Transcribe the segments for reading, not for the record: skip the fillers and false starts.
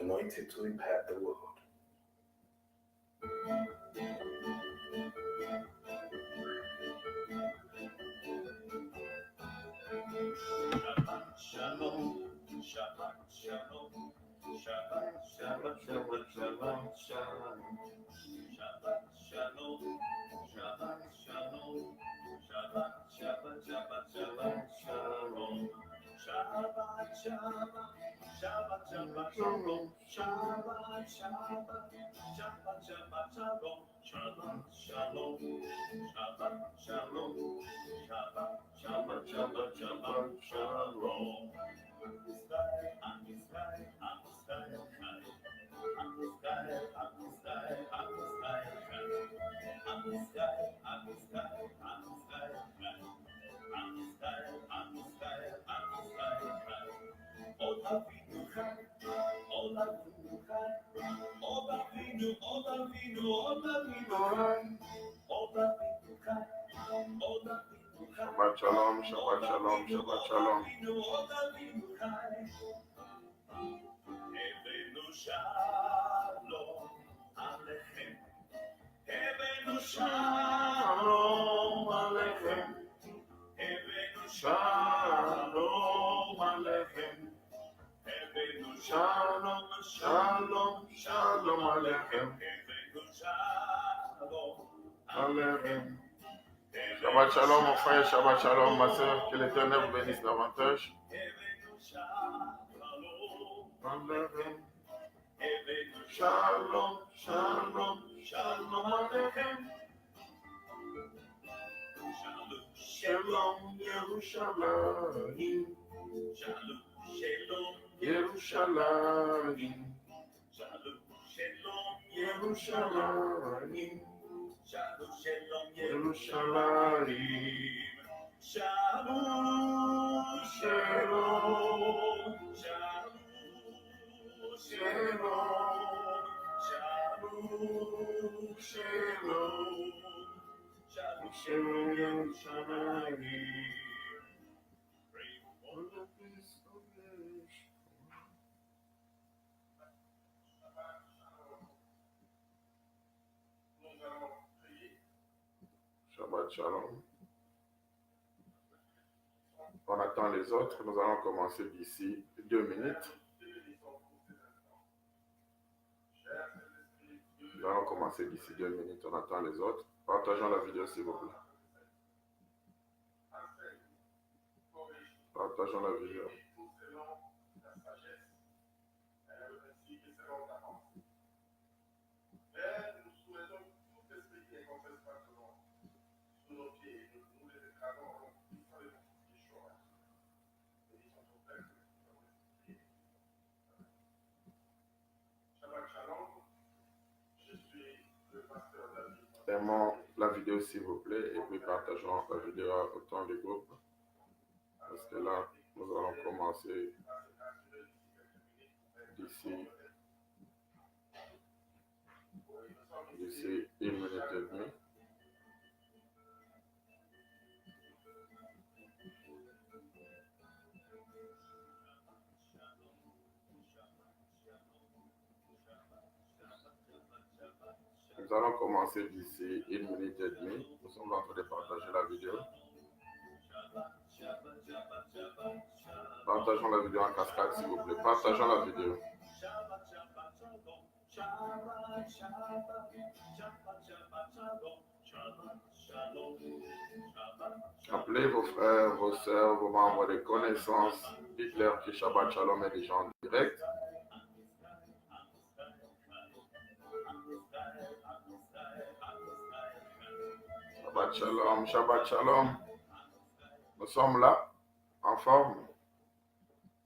anointed to impact the world. Shalom, Shabbat Shalom, Shabbat Shabbat Shabbat Shabbat Shalom, Shabbat Shalom, Shabbat Shalom, Shabbat Shabbat Shabbat Shabbat Shalom, Shabbat Shabbat Shabbat Shabbat Shalom, Shabbat Shabbat Shabbat Shabbat Shalom, Shabbat Shalom, Shabbat Shalom, Shabbat Shabbat Shabbat Shabbat Shalom. Shabbat shalom, Shabbat shalom, Shabbat shalom. Shalom Aleichem, Shalom Aleichem, Shalom, Shalom, Shalom Aleichem, Amen. Shabbat shalom, mon frère, Shabbat shalom, ma soeur. Que l'Éternel vous bénisse davantage. Amen. Shalom, Shalom, Shalom Aleichem, Shalom, Yerushalayim. Shalom, Shalom, Yerushalayim. Shalom, Shalom, Yerushalayim. Shalom, Shalom, Yerushalayim. Shalom, Shalom, Shalom, Shalom, Shalom, Shalom, Shalom, Yerushalayim. Shabbat shalom. On attend les autres. Nous allons commencer d'ici 2 minutes. Nous allons commencer d'ici 2 minutes. On attend les autres. Partageons la vidéo s'il vous plaît. Partageons la vidéo. Aimons la vidéo s'il vous plaît et puis partageons la vidéo à autant de groupes. Parce que là, nous allons commencer d'ici 1 minute et demie. Nous allons commencer d'ici 1 minute et demie. Nous sommes en train de partager la vidéo. Partageons la vidéo en cascade s'il vous plaît. Partageons la vidéo. Appelez vos frères, vos sœurs, vos membres de connaissances. Dites-leur que Shabbat Shalom est déjà en direct. Shabbat Shalom, Shabbat Shalom. Nous sommes là, en forme.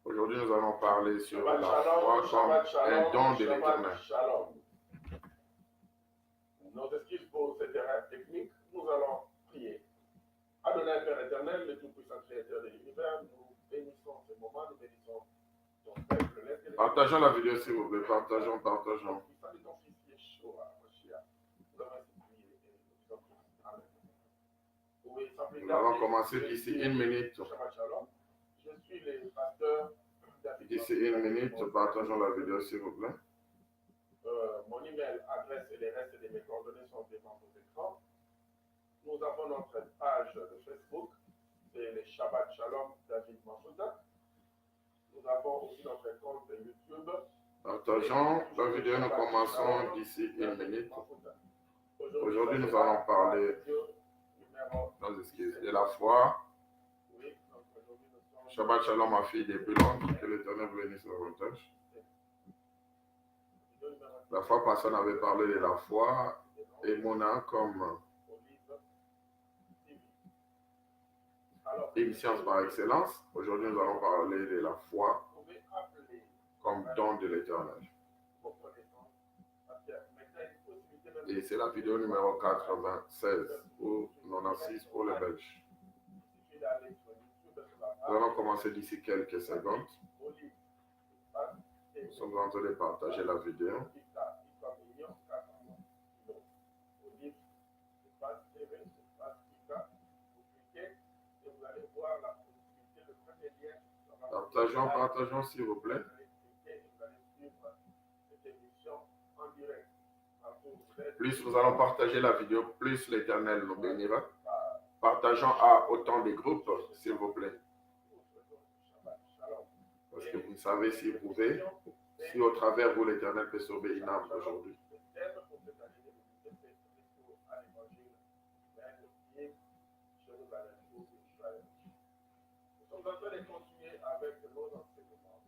Aujourd'hui, nous allons parler sur la foi comme un don de l'Éternel. Nos excuses pour cette erreur technique, nous allons prier. Adonai Père éternel, le tout-puissant créateur de l'univers, nous bénissons ce moment, nous bénissons ton peuple. Partageons la vidéo s'il vous plaît, partageons. Nous allons commencer d'ici 1 minute. Je suis le pasteur David D'ici Mafuta, une minute, mon partageons la vidéo s'il vous plaît. mon email, adresse et les restes de mes coordonnées sont devant vos écrans. Nous avons notre page de Facebook, c'est les Shabbat Shalom David Mafuta. Nous avons aussi notre compte YouTube. Partageons la vidéo, nous commençons d'ici une minute. Aujourd'hui, nous allons parler, nos excuses, de la foi. Shabbat Shalom, ma fille depuis longtemps, que l'Éternel bénisse davantage. La fois passée, on avait parlé de la foi et Mona comme émission par excellence. Aujourd'hui, nous allons parler de la foi comme don de l'Éternel. Et c'est la vidéo numéro 96 ou 96 pour les Belges. Nous allons commencer d'ici quelques secondes. Nous sommes en train de partager la vidéo. Partageons s'il vous plaît. Plus nous allons partager la vidéo, plus l'Éternel nous bénira. Partageons à autant de groupes, s'il vous plaît. Parce que vous savez si vous pouvez, si au travers vous l'Éternel peut sauver une âme aujourd'hui. Nous sommes en train de continuer avec nos enseignements.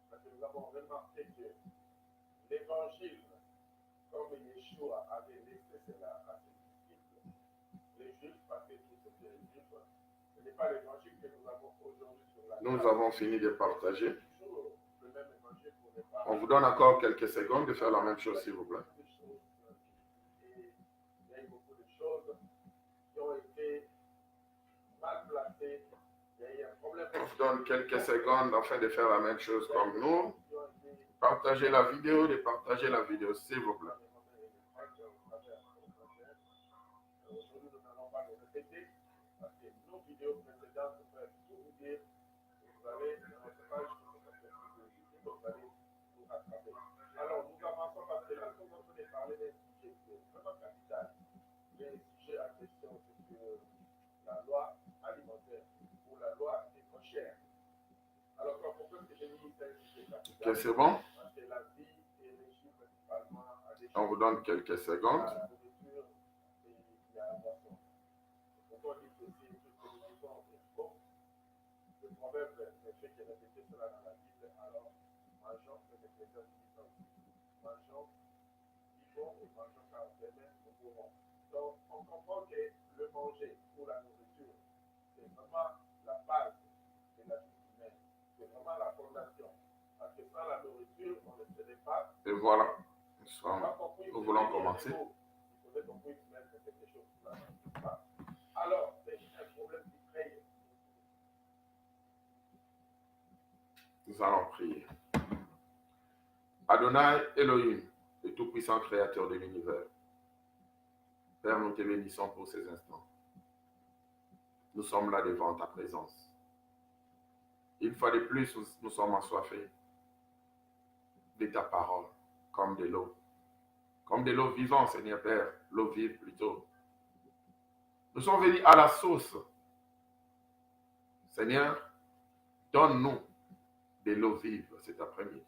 Parce que nous avons remarqué que l'évangile, comme Yeshua avait laissé cela à ses disciples, les Juifs, parce que tous étaient les Juifs, ce n'est pas l'évangile que nous avons aujourd'hui sur la terre. Nous avons fini de partager. On vous donne encore quelques secondes de faire la même chose, s'il vous plaît. Il y a eu beaucoup de choses qui ont été mal placées. On vous donne quelques secondes afin de faire la même chose comme nous. Partagez la vidéo, de partager la vidéo, s'il vous plaît. Aujourd'hui, nous n'allons pas le répéter parce que nos vidéos précédentes peuvent tout vous dire. Vous allez, dans notre page, vous allez vous rattraper. Alors, nous avançons parce que là, nous sommes en train de parler d'un sujet qui est vraiment capital. Le sujet en question, c'est que la loi alimentaire ou la loi des cochères. Alors, pourquoi c'est devenu un sujet capital? Ok, c'est bon? Parce que la vie est régie principalement à des choses. On vous donne quelques secondes. À la nourriture et à la boisson. Pourquoi on dit que si tout ce que nous vivons est faux? Le proverbe ne fait que répéter cela dans la Bible. Alors, mangeons, c'est l'Ecclésiaste qui dit aussi. Mangeons, vivons et mangeons car demain nous mourrons. Donc, on comprend que le manger ou la nourriture, c'est vraiment la base de la vie humaine. C'est vraiment la fondation. Parce que sans la nourriture, on ne serait pas. Et voilà, nous voulons commencer. Il faudrait qu'on puisse mettre quelque chose là. Alors, c'est un problème qui crée. Nous allons prier. Adonai Elohim, le tout-puissant créateur de l'univers. Père, nous te bénissons pour ces instants. Nous sommes là devant ta présence. Une fois de plus, nous sommes assoiffés de ta parole, comme de l'eau. Comme de l'eau vivante, Seigneur Père, l'eau vive plutôt. Nous sommes venus à la source. Seigneur, donne-nous de l'eau vive cet après-midi.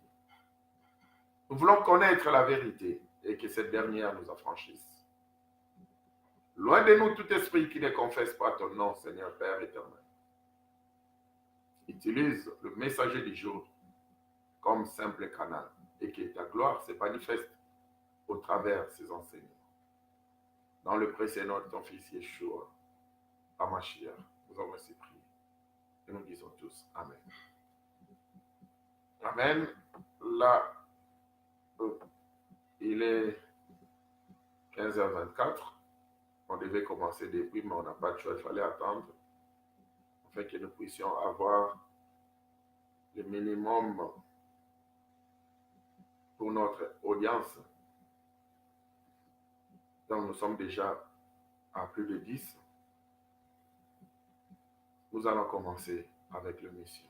Nous voulons connaître la vérité et que cette dernière nous affranchisse. Loin de nous tout esprit qui ne confesse pas ton nom, Seigneur Père éternel. Utilise le messager du jour comme simple canal et que ta gloire se manifeste au travers de ces enseignements. Dans le précieux nom de ton fils Yeshua, Hamashiach, nous avons ainsi prié. Et nous disons tous Amen. Amen. Là, il est 15h24. On devait commencer depuis, mais on n'a pas de choix. Il fallait attendre afin que nous puissions avoir le minimum pour notre audience. Donc, nous sommes déjà à plus de 10. Nous allons commencer avec le mission.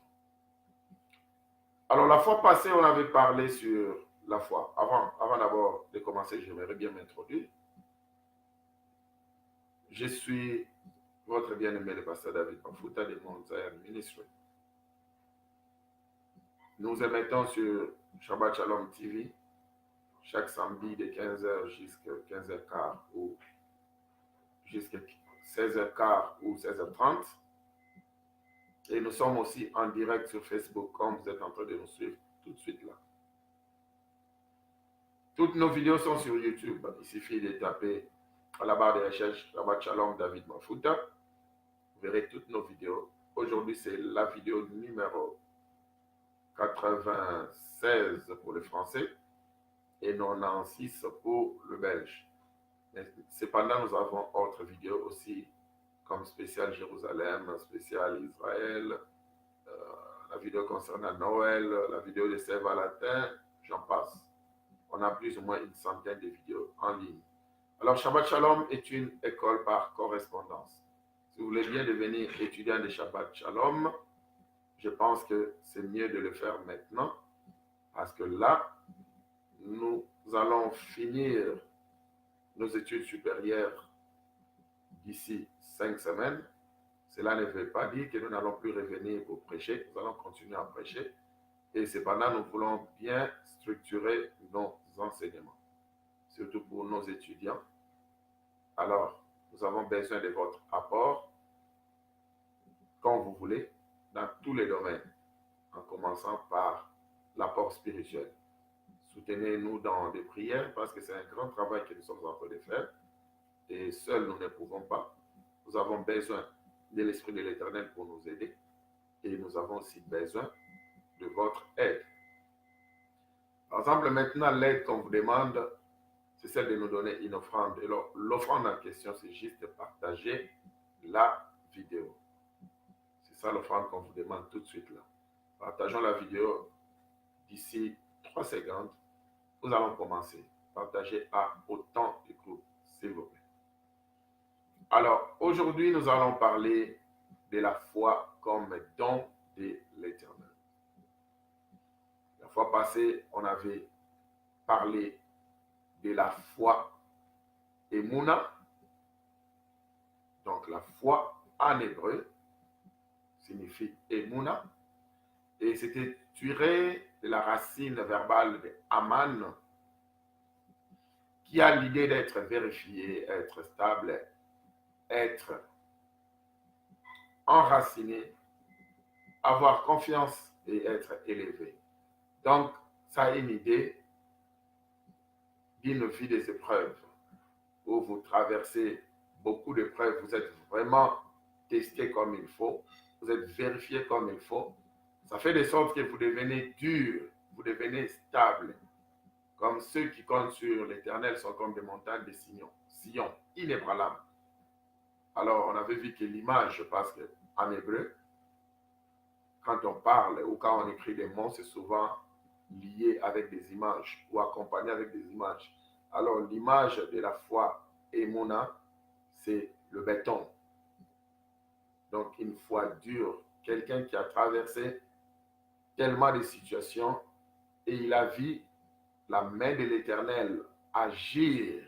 Alors, la fois passée, on avait parlé sur la foi. Avant d'abord de commencer, j'aimerais bien m'introduire. Je suis votre bien-aimé, le pasteur David Mafuta de Mount Zion Ministry. Nous émettons sur Shabbat Shalom TV chaque samedi de 15h jusqu'à 15h15 ou jusqu'à 16h15 ou 16h30. Et nous sommes aussi en direct sur Facebook, comme vous êtes en train de nous suivre tout de suite là. Toutes nos vidéos sont sur YouTube. Il suffit de taper à la barre de recherche Shabbat Shalom David Mafuta. Vous verrez toutes nos vidéos. Aujourd'hui, c'est la vidéo numéro 96 pour le français et 96 pour le belge. Mais cependant, nous avons autres vidéos aussi, comme spécial Jérusalem, spécial Israël, la vidéo concernant Noël, la vidéo de Saint-Valentin, j'en passe. On a plus ou moins une centaine de vidéos en ligne. Alors, Shabbat Shalom est une école par correspondance. Si vous voulez bien devenir étudiant de Shabbat Shalom, je pense que c'est mieux de le faire maintenant, parce que là, nous allons finir nos études supérieures d'ici 5 semaines. Cela ne veut pas dire que nous n'allons plus revenir pour prêcher. Nous allons continuer à prêcher. Et cependant, nous voulons bien structurer nos enseignements, surtout pour nos étudiants. Alors, nous avons besoin de votre apport, quand vous voulez, dans tous les domaines, en commençant par l'apport spirituel. Soutenez-nous dans des prières, parce que c'est un grand travail que nous sommes en train de faire. Et seuls, nous ne pouvons pas. Nous avons besoin de l'Esprit de l'Éternel pour nous aider. Et nous avons aussi besoin de votre aide. Par exemple, maintenant, l'aide qu'on vous demande, c'est celle de nous donner une offrande. Et l'offrande en question, c'est juste de partager la vidéo. C'est ça l'offrande qu'on vous demande tout de suite là. Partageons la vidéo d'ici 3 secondes. Nous allons commencer. Partagez à autant de groupes, s'il vous plaît. Alors, aujourd'hui, nous allons parler de la foi comme don de l'Éternel. La fois passée, on avait parlé de la foi Emouna. Donc, la foi en hébreu signifie Emouna. Et c'était tiré de la racine verbale de Aman, qui a l'idée d'être vérifié, être stable, être enraciné, avoir confiance et être élevé. Donc, ça a une idée d'une vie des épreuves, où vous traversez beaucoup d'épreuves, vous êtes vraiment testé comme il faut, vous êtes vérifié comme il faut. Ça fait de sorte que vous devenez dur, vous devenez stable. Comme ceux qui comptent sur l'Éternel sont comme des montagnes de Sion, inébranlables. Alors, on avait vu que l'image, parce qu'en hébreu, quand on parle ou quand on écrit des mots, c'est souvent lié avec des images ou accompagné avec des images. Alors, l'image de la foi Emouna, c'est le béton. Donc, une foi dure, quelqu'un qui a traversé tellement de situations et il a vu la main de l'Éternel agir.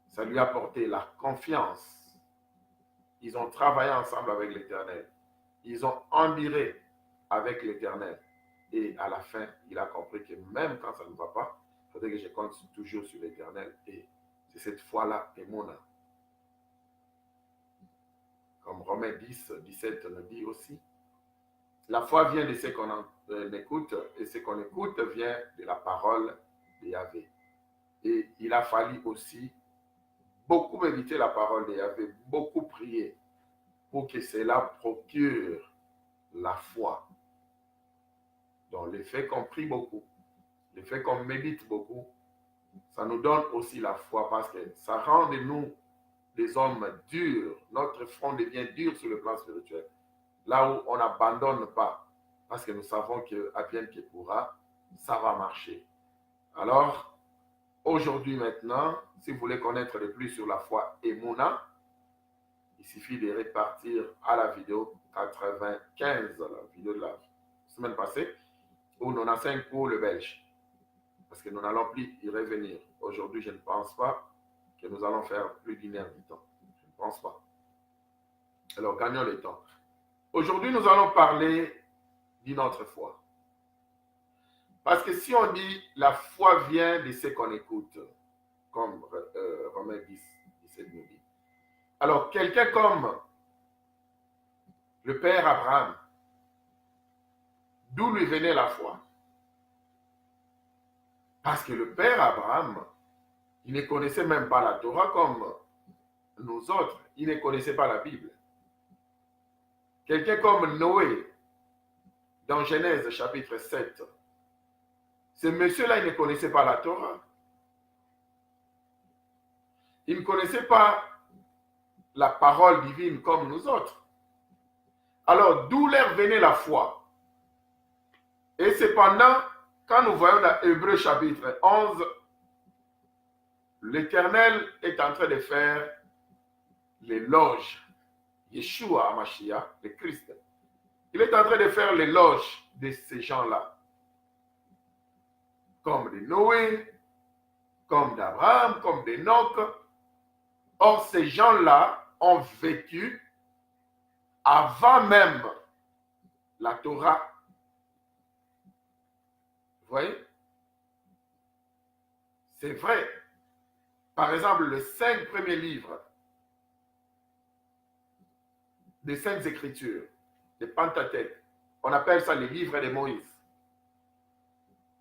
Ça lui a apporté la confiance. Ils ont travaillé ensemble avec l'Éternel. Ils ont enduré avec l'Éternel. Et à la fin, il a compris que même quand ça ne va pas, il faudrait que je compte toujours sur l'Éternel. Et c'est cette foi-là, Emouna. Comme Romains 10, 17 nous dit aussi, la foi vient de ce qu'on écoute, et ce qu'on écoute vient de la parole de Yahvé. Et il a fallu aussi beaucoup méditer la parole de Yahvé, beaucoup prier pour que cela procure la foi. Donc le fait qu'on prie beaucoup, le fait qu'on médite beaucoup, ça nous donne aussi la foi parce que ça rend de nous des hommes durs. Notre front devient dur sur le plan spirituel. Là où on n'abandonne pas, parce que nous savons qu'Advienne que pourra, ça va marcher. Alors, aujourd'hui maintenant, si vous voulez connaître de plus sur la foi Emouna, il suffit de répartir à la vidéo 95, la vidéo de la semaine passée, ou 95 pour le Belge. Parce que nous n'allons plus y revenir. Aujourd'hui, je ne pense pas que nous allons faire plus d'une heure du temps. Je ne pense pas. Alors, gagnons le temps. Aujourd'hui, nous allons parler d'une autre foi. Parce que si on dit la foi vient de ce qu'on écoute, comme Romains 10, 17 nous dit. Alors, quelqu'un comme le père Abraham, d'où lui venait la foi? Parce que le père Abraham, il ne connaissait même pas la Torah comme nous autres. Il ne connaissait pas la Bible. Quelqu'un comme Noé, dans Genèse chapitre 7, ce monsieur-là, il ne connaissait pas la Torah. Il ne connaissait pas la parole divine comme nous autres. Alors, d'où leur venait la foi? Et cependant, quand nous voyons dans Hébreux chapitre 11, l'Éternel est en train de faire l'éloge. Yeshua Hamashiach, le Christ. Il est en train de faire l'éloge de ces gens-là. Comme de Noé, comme d'Abraham, comme d'Enoch. Or, ces gens-là ont vécu avant même la Torah. Vous voyez? C'est vrai. Par exemple, les 5 premiers livres des Saintes Écritures, des Pentateuques, on appelle ça les livres de Moïse.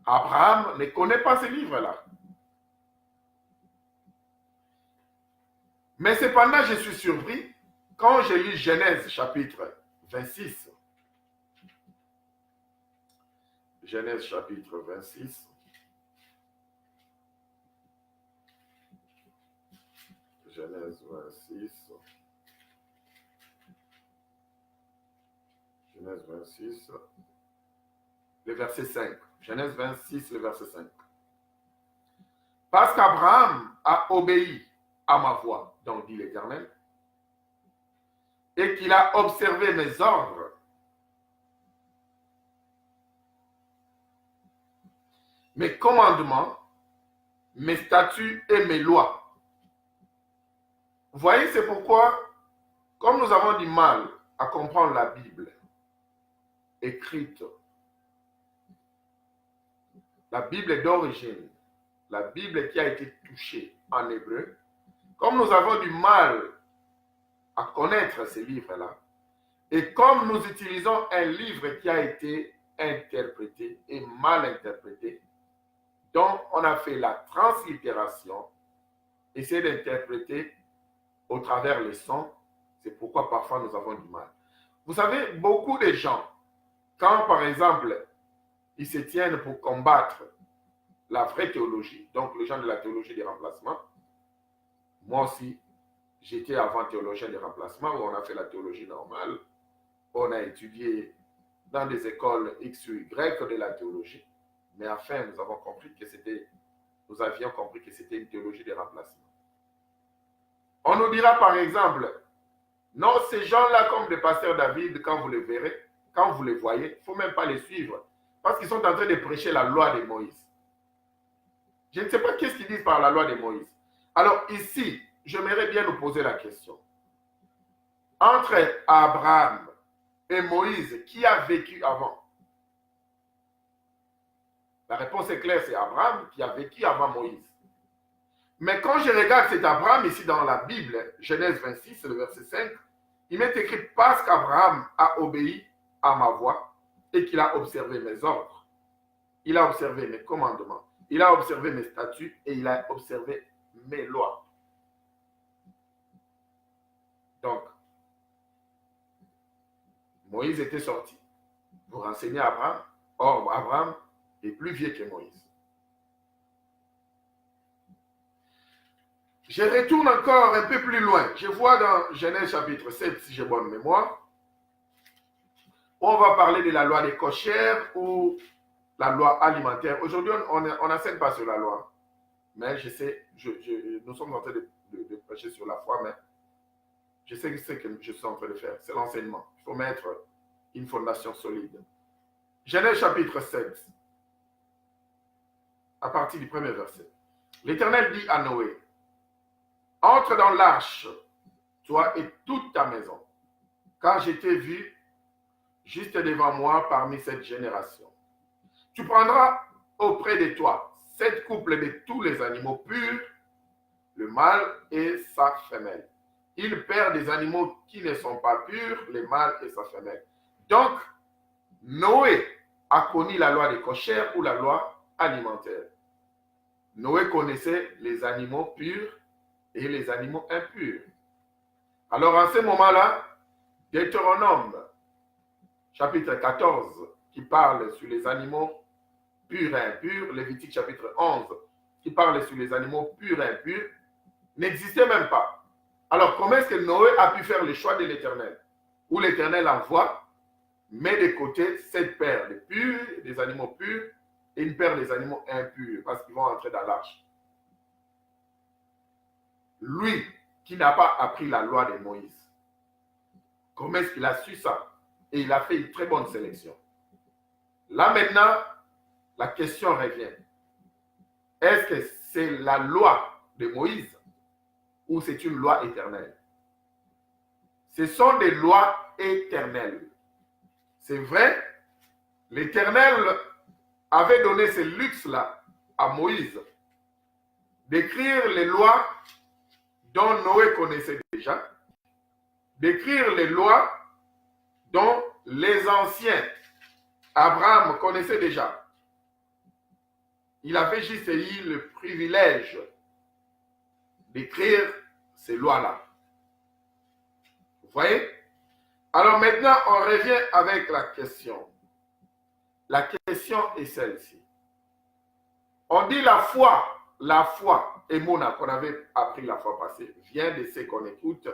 Abraham ne connaît pas ces livres-là. Mais cependant, je suis surpris quand j'ai lu Genèse chapitre 26. Genèse chapitre 26. Genèse 26. Genèse 26. Le verset 5. Genèse 26, le verset 5. Parce qu'Abraham a obéi à ma voix, donc dit l'Éternel, et qu'il a observé mes ordres, mes commandements, mes statuts et mes lois. Vous voyez, c'est pourquoi, comme nous avons du mal à comprendre la Bible écrite, la Bible d'origine, la Bible qui a été touchée en hébreu, comme nous avons du mal à connaître ces livres-là, et comme nous utilisons un livre qui a été interprété et mal interprété, donc on a fait la translittération, essayer d'interpréter au travers les sons, c'est pourquoi parfois nous avons du mal. Vous savez, beaucoup de gens, quand par exemple, ils se tiennent pour combattre la vraie théologie, donc les gens de la théologie des remplacements, moi aussi, j'étais avant théologien des remplacements où on a fait la théologie normale, on a étudié dans des écoles X ou Y de la théologie, mais enfin nous avions compris que c'était une théologie des remplacements. On nous dira par exemple, non, ces gens-là comme le pasteur David, quand vous les verrez, quand vous les voyez, il ne faut même pas les suivre, parce qu'ils sont en train de prêcher la loi de Moïse. Je ne sais pas qu'est-ce qu'ils disent par la loi de Moïse. Alors ici, j'aimerais bien nous poser la question. Entre Abraham et Moïse, qui a vécu avant? La réponse est claire, c'est Abraham qui a vécu avant Moïse. Mais quand je regarde cet Abraham ici dans la Bible, Genèse 26, le verset 5, il m'est écrit « Parce qu'Abraham a obéi à ma voix et qu'il a observé mes ordres. Il a observé mes commandements. Il a observé mes statuts et il a observé mes lois. » Donc, Moïse était sorti pour enseigner à Abraham. Or, Abraham est plus vieux que Moïse. Je retourne encore un peu plus loin. Je vois dans Genèse chapitre 7, si j'ai bonne mémoire, on va parler de la loi des cochères ou la loi alimentaire. Aujourd'hui, on n'enseigne pas sur la loi. Mais je sais, nous sommes en train de prêcher sur la foi, mais je sais ce que je suis en train de faire. C'est l'enseignement. Il faut mettre une fondation solide. Genèse chapitre 7, à partir du premier verset. L'Éternel dit à Noé, entre dans l'arche, toi et toute ta maison, car je t'ai vu juste devant moi parmi cette génération. Tu prendras auprès de toi 7 couples de tous les animaux purs, le mâle et sa femelle. Il perd des animaux qui ne sont pas purs, le mâle et sa femelle. Donc, Noé a connu la loi des cochères ou la loi alimentaire. Noé connaissait les animaux purs et les animaux impurs. Alors, en ce moment-là, Deutéronome, chapitre 14, qui parle sur les animaux purs et impurs, Lévitique, chapitre 11, qui parle sur les animaux purs et impurs, n'existait même pas. Alors, comment est-ce que Noé a pu faire le choix de l'Éternel? Où l'Éternel envoie, met de côté 7 paires de purs, des animaux purs, et une paire des animaux impurs, parce qu'ils vont entrer dans l'arche. Lui, qui n'a pas appris la loi de Moïse, comment est-ce qu'il a su ça? Et il a fait une très bonne sélection. Là maintenant, la question revient. Est-ce que c'est la loi de Moïse ou c'est une loi éternelle? Ce sont des lois éternelles. C'est vrai, l'Éternel avait donné ce luxe-là à Moïse d'écrire les lois dont Noé connaissait déjà, d'écrire les lois dont les anciens, Abraham connaissait déjà. Il avait juste eu le privilège d'écrire ces lois-là. Vous voyez? Alors maintenant, on revient avec la question. La question est celle-ci. On dit la foi, et Mona, qu'on avait appris la fois passée, vient de ce qu'on écoute,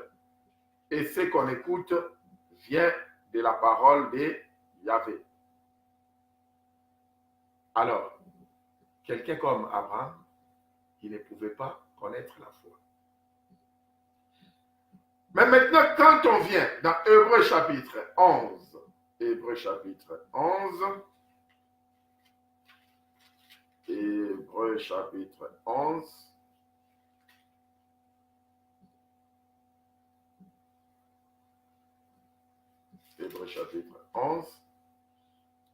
et ce qu'on écoute vient de la parole de Yahvé. Alors, quelqu'un comme Abraham, il ne pouvait pas connaître la foi. Mais maintenant, quand on vient dans Hébreux chapitre 11, Hébreux chapitre 11, Hébreux chapitre 11, Hébreux chapitre 11,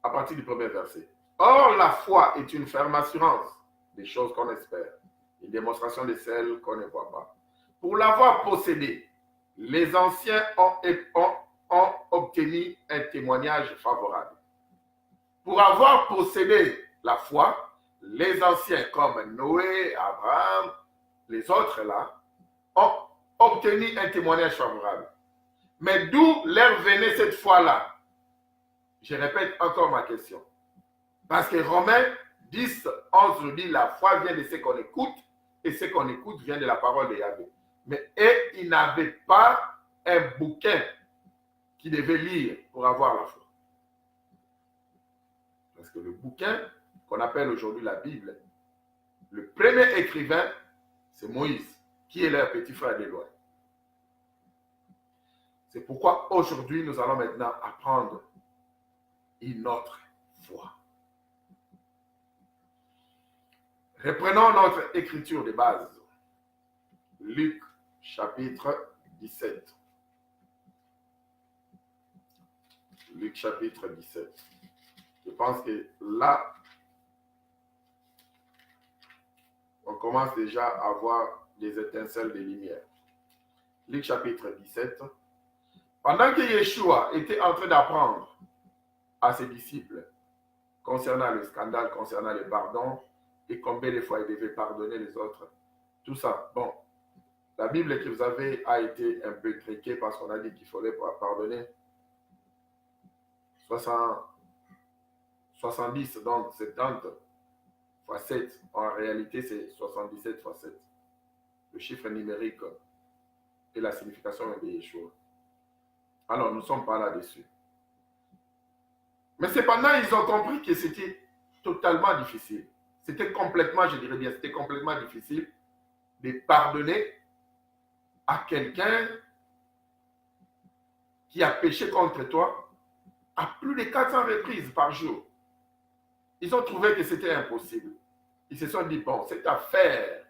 à partir du premier verset. Or, la foi est une ferme assurance des choses qu'on espère, une démonstration de celles qu'on ne voit pas. Pour l'avoir possédée, les anciens ont obtenu un témoignage favorable. Pour avoir possédé la foi, les anciens comme Noé, Abraham, les autres là, ont obtenu un témoignage favorable. Mais d'où leur venait cette foi-là? Je répète encore ma question. Parce que Romains 10, 11 nous dit la foi vient de ce qu'on écoute et ce qu'on écoute vient de la parole de Yahvé. Mais ils n'avaient pas un bouquin qu'ils devaient lire pour avoir la foi. Parce que le bouquin qu'on appelle aujourd'hui la Bible, le premier écrivain, c'est Moïse, qui est leur petit frère de loin. C'est pourquoi aujourd'hui, nous allons maintenant apprendre une autre foi. Reprenons notre écriture de base. Luc chapitre 17. Luc chapitre 17. Je pense que là, on commence déjà à voir des étincelles de lumière. Luc chapitre 17. Pendant que Yeshua était en train d'apprendre à ses disciples concernant le scandale, concernant le pardon, et combien de fois il devait pardonner les autres, tout ça. Bon, la Bible que vous avez a été un peu triquée parce qu'on a dit qu'il fallait pardonner 70, donc 70 fois 7. En réalité, c'est 77 fois 7. Le chiffre numérique et la signification de Yeshua. Alors, nous ne sommes pas là-dessus. Mais cependant, ils ont compris que c'était totalement difficile. C'était complètement, je dirais bien, c'était complètement difficile de pardonner à quelqu'un qui a péché contre toi à plus de 400 reprises par jour. Ils ont trouvé que c'était impossible. Ils se sont dit, bon, cette affaire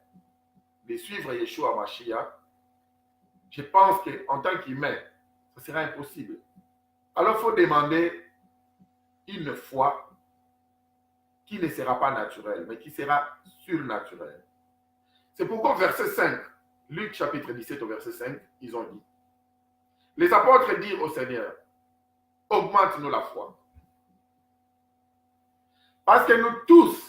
de suivre Yeshua Mashiach, je pense qu'en tant qu'humain, ça sera impossible. Alors, il faut demander une foi qui ne sera pas naturelle, mais qui sera surnaturelle. C'est pourquoi au verset 5, Luc chapitre 17 au verset 5, ils ont dit, les apôtres dirent au Seigneur, augmente-nous la foi. Parce que nous tous,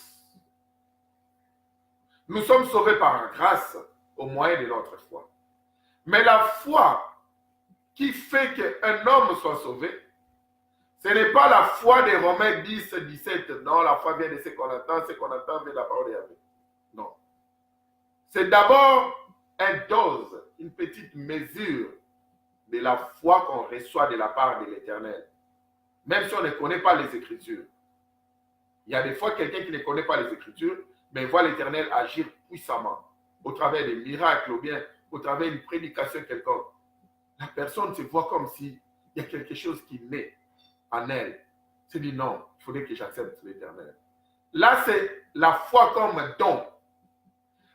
nous sommes sauvés par grâce au moyen de notre foi. Mais la foi qui fait qu'un homme soit sauvé, ce n'est pas la foi des Romains 10, 17. Non, la foi vient de ce qu'on entend vient de la parole de Yahvé. Non. C'est d'abord une dose, une petite mesure de la foi qu'on reçoit de la part de l'Éternel. Même si on ne connaît pas les Écritures. Il y a des fois quelqu'un qui ne connaît pas les Écritures, mais voit l'Éternel agir puissamment, au travers des miracles ou bien au travers d'une prédication quelconque. La personne se voit comme s'il y a quelque chose qui naît en elle. Se dit non, il faudrait que j'accepte l'Éternel. Là, c'est la foi comme don.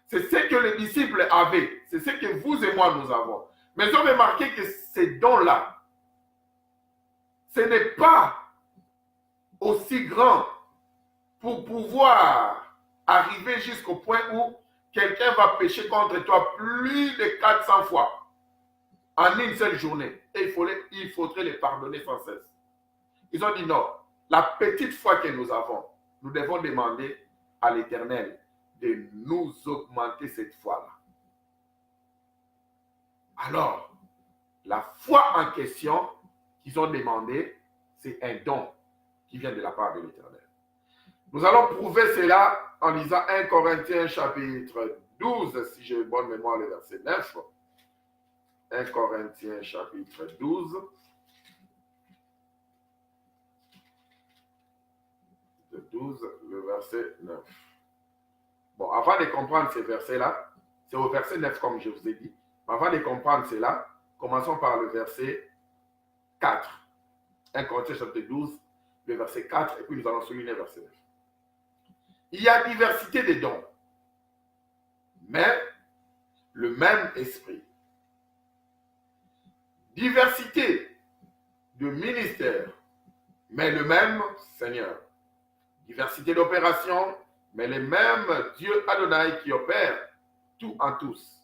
C'est ce que les disciples avaient. C'est ce que vous et moi nous avons. Mais ils ont remarqué que ces dons-là, ce n'est pas aussi grand pour pouvoir arriver jusqu'au point où quelqu'un va pécher contre toi plus de 400 fois en une seule journée. Et il faudrait les pardonner sans cesse. Ils ont dit non, la petite foi que nous avons, nous devons demander à l'Éternel de nous augmenter cette foi-là. Alors, la foi en question qu'ils ont demandé, c'est un don qui vient de la part de l'Éternel. Nous allons prouver cela en lisant 1 Corinthiens chapitre 12, si j'ai bonne mémoire, le verset 9. 1 Corinthiens chapitre 12. Le 12, le verset 9. Bon, avant de comprendre ces versets-là, c'est au verset 9 comme je vous ai dit. Avant de comprendre cela, commençons par le verset 4. 1 Corinthiens chapitre 12, le verset 4, et puis nous allons souligner le verset 9. Il y a diversité de dons, mais le même esprit. Diversité de ministères, mais le même Seigneur. Diversité d'opérations, mais le même Dieu Adonai qui opère tout en tous.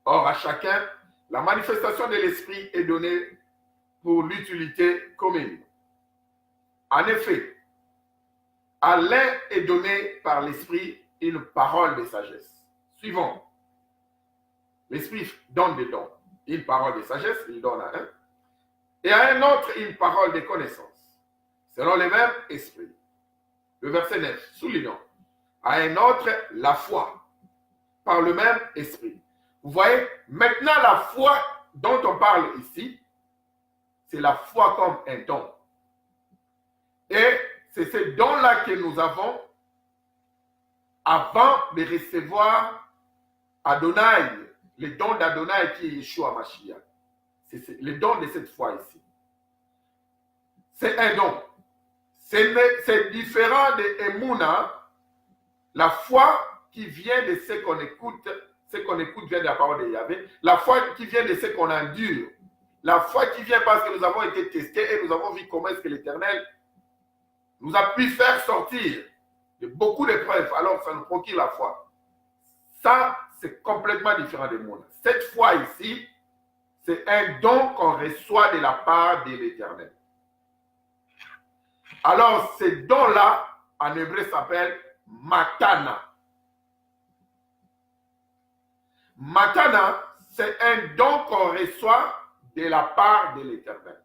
Or, à chacun, la manifestation de l'esprit est donnée pour l'utilité commune. En effet, à l'un est donné par l'esprit une parole de sagesse. Suivons. L'esprit donne des dons. Une parole de sagesse, il donne à un. Et à un autre, une parole de connaissance. Selon le même esprit. Le verset 9, soulignons. À un autre, la foi. Par le même esprit. Vous voyez, maintenant la foi dont on parle ici, c'est la foi comme un don. Et c'est ce don-là que nous avons avant de recevoir Adonai, le don d'Adonai qui est Yeshua Mashiach. C'est le don de cette foi ici. C'est un don. C'est différent de Emouna, la foi qui vient de ce qu'on écoute. Ce qu'on écoute vient de la parole de Yahvé. La foi qui vient de ce qu'on endure. La foi qui vient parce que nous avons été testés et nous avons vu comment est-ce que l'Éternel nous a pu faire sortir de beaucoup d'épreuves. Alors ça nous procure la foi. Ça, c'est complètement différent de moi. Cette foi ici, c'est un don qu'on reçoit de la part de l'Éternel. Alors, ce don-là, en hébreu, s'appelle matana. Matana, c'est un don qu'on reçoit de la part de l'Éternel.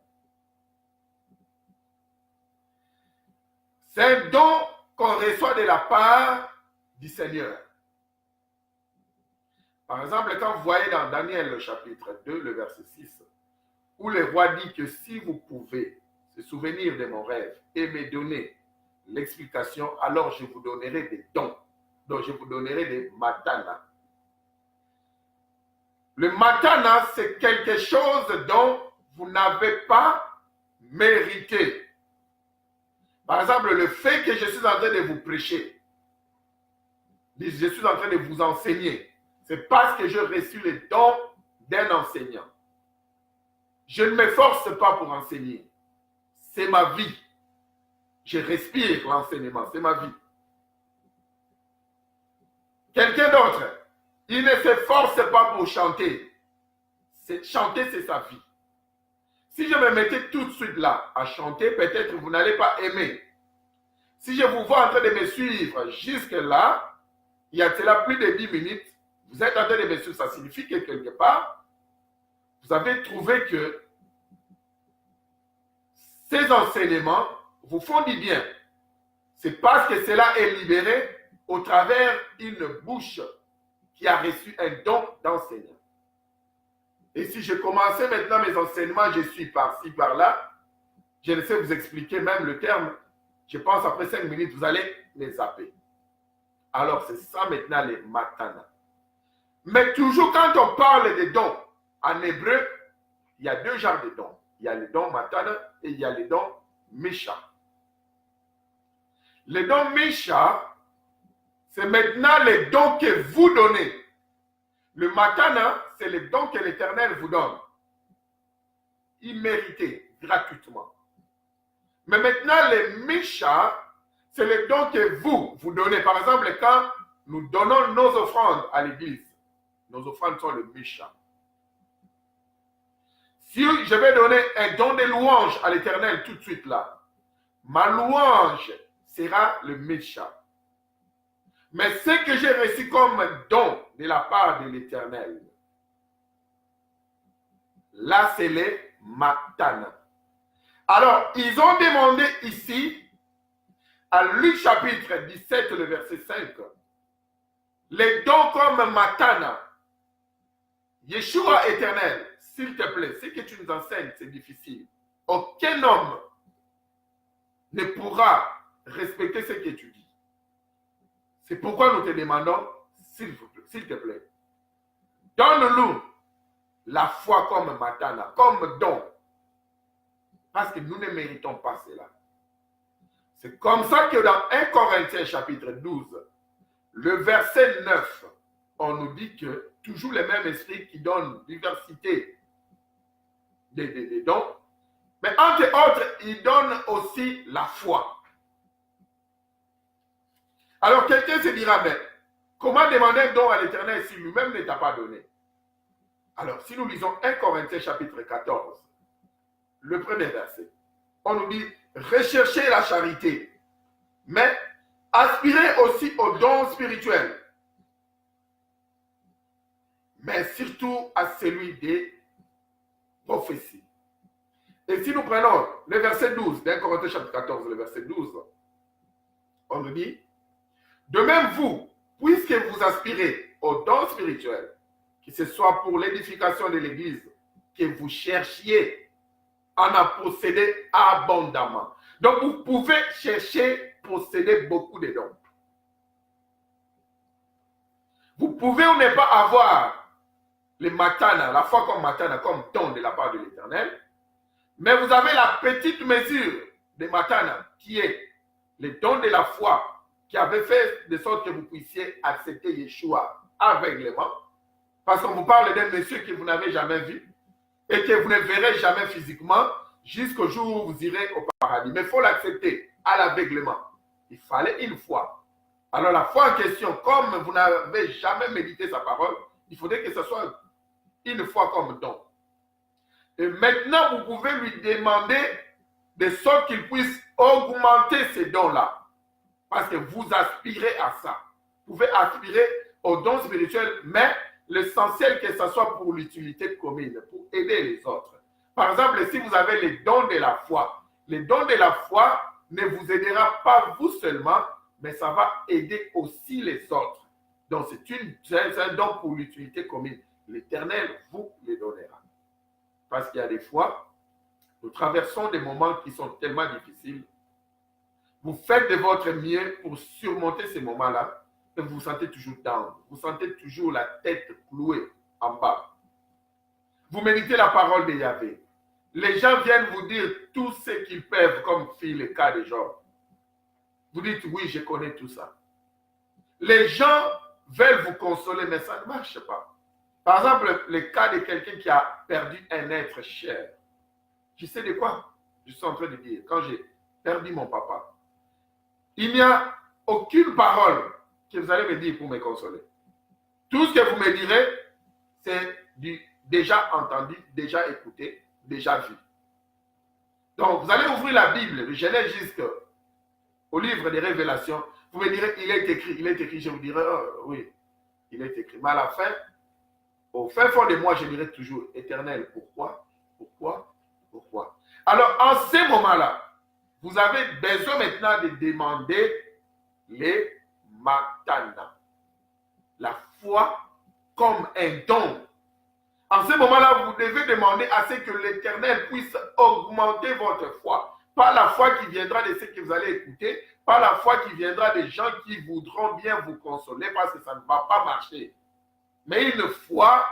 C'est un don qu'on reçoit de la part du Seigneur. Par exemple, quand vous voyez dans Daniel, le chapitre 2, le verset 6, où le roi dit que si vous pouvez se souvenir de mon rêve et me donner l'explication, alors je vous donnerai des dons. Donc, je vous donnerai des matana. Le matana, c'est quelque chose dont vous n'avez pas mérité. Par exemple, le fait que je suis en train de vous prêcher, je suis en train de vous enseigner, c'est parce que j'ai reçu le don d'un enseignant. Je ne m'efforce pas pour enseigner. C'est ma vie. Je respire l'enseignement, c'est ma vie. Quelqu'un d'autre, il ne s'efforce pas pour chanter. Chanter, c'est sa vie. Si je me mettais tout de suite là à chanter, peut-être vous n'allez pas aimer. Si je vous vois en train de me suivre jusque-là, il y a cela plus de 10 minutes, vous êtes en train de me suivre, ça signifie que quelque part, vous avez trouvé que ces enseignements vous font du bien. C'est parce que cela est libéré au travers d'une bouche qui a reçu un don d'enseignant. Et si je commençais maintenant mes enseignements, je suis par-ci, par-là, je ne sais vous expliquer même le terme, je pense après 5 minutes, vous allez les zapper. Alors c'est ça maintenant les matana. Mais toujours quand on parle des dons, en hébreu, il y a 2 genres de dons. Il y a les dons matana et il y a les dons misha. Les dons misha, c'est maintenant les dons que vous donnez. Le matana, c'est les dons que l'Éternel vous donne. Immérité, gratuitement. Mais maintenant, les misha, c'est les dons que vous donnez. Par exemple, quand nous donnons nos offrandes à l'église, nos offrandes sont le misha. Si je vais donner un don de louange à l'Éternel tout de suite là, ma louange sera le misha. Mais ce que j'ai reçu comme don de la part de l'Éternel, là c'est les matana. Alors, ils ont demandé ici, à Luc chapitre 17, le verset 5, les dons comme matana. Yeshua éternel, s'il te plaît, ce que tu nous enseignes, c'est difficile. Aucun homme ne pourra respecter ce que tu dis. C'est pourquoi nous te demandons, s'il te plaît, donne-nous la foi comme matana, comme don. Parce que nous ne méritons pas cela. C'est comme ça que dans 1 Corinthiens chapitre 12, le verset 9, on nous dit que toujours le même esprit qui donne diversité des dons, mais entre autres, il donne aussi la foi. Alors quelqu'un se dira, mais comment demander un don à l'Éternel si lui-même ne t'a pas donné? Alors si nous lisons 1 Corinthiens chapitre 14, le premier verset, on nous dit, recherchez la charité, mais aspirez aussi aux dons spirituels, mais surtout à celui des prophéties. Et si nous prenons le verset 12 d'un Corinthiens chapitre 14, le verset 12, on nous dit, de même vous, puisque vous aspirez aux dons spirituels, que ce soit pour l'édification de l'Église, que vous cherchiez à en posséder abondamment. Donc vous pouvez chercher, posséder beaucoup de dons. Vous pouvez ou ne pas avoir les matana, la foi comme matana, comme don de la part de l'Éternel, mais vous avez la petite mesure de matana qui est le don de la foi qui avait fait de sorte que vous puissiez accepter Yeshua aveuglément, parce qu'on vous parle d'un monsieur que vous n'avez jamais vu et que vous ne verrez jamais physiquement jusqu'au jour où vous irez au paradis. Mais il faut l'accepter à l'aveuglement. Il fallait une foi. Alors la foi en question, comme vous n'avez jamais médité sa parole, il faudrait que ce soit une foi comme don. Et maintenant, vous pouvez lui demander de sorte qu'il puisse augmenter ces dons-là. Parce que vous aspirez à ça. Vous pouvez aspirer aux dons spirituels, mais l'essentiel que ce soit pour l'utilité commune, pour aider les autres. Par exemple, si vous avez les dons de la foi, les dons de la foi ne vous aidera pas vous seulement, mais ça va aider aussi les autres. Donc c'est un don pour l'utilité commune. L'Éternel vous les donnera. Parce qu'il y a des fois, nous traversons des moments qui sont tellement difficiles. Vous faites de votre mieux pour surmonter ces moments-là, mais vous vous sentez toujours down. Vous sentez toujours la tête clouée en bas. Vous méditez la parole de Yahvé. Les gens viennent vous dire tout ce qu'ils peuvent, comme fit le cas de Job. Vous dites, oui, je connais tout ça. Les gens veulent vous consoler, mais ça ne marche pas. Par exemple, le cas de quelqu'un qui a perdu un être cher. Tu sais de quoi je suis en train de dire? Quand j'ai perdu mon papa, il n'y a aucune parole que vous allez me dire pour me consoler. Tout ce que vous me direz, c'est du déjà entendu, déjà écouté, déjà vu. Donc, vous allez ouvrir la Bible, de Genèse jusqu'au livre des Révélations. Vous me direz, il est écrit. Je vous dirai, oh, oui, il est écrit. Mais à la fin, au fin fond de moi, je dirai toujours, Éternel, pourquoi? Alors, en ce moment-là, vous avez besoin maintenant de demander les matana. La foi comme un don. En ce moment-là, vous devez demander à ce que l'Éternel puisse augmenter votre foi. Pas la foi qui viendra de ce que vous allez écouter, pas la foi qui viendra des gens qui voudront bien vous consoler parce que ça ne va pas marcher. Mais une foi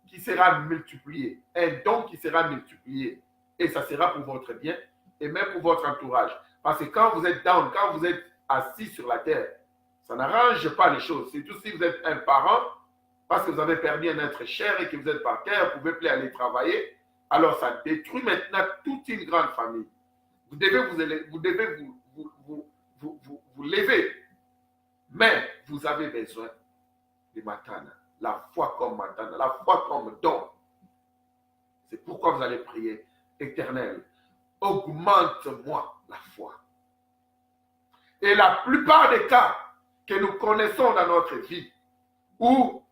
qui sera multipliée, un don qui sera multiplié. Et ça sera pour votre bien et même pour votre entourage. Parce que quand vous êtes down, quand vous êtes assis sur la terre, ça n'arrange pas les choses. Surtout si vous êtes un parent, parce que vous avez perdu un être cher et que vous êtes par terre, vous ne pouvez plus aller travailler. Alors ça détruit maintenant toute une grande famille. Vous devez vous lever. Mais vous avez besoin de matana. La foi comme matana, la foi comme don. C'est pourquoi vous allez prier. Éternel, augmente-moi la foi. Et la plupart des cas que nous connaissons dans notre vie, où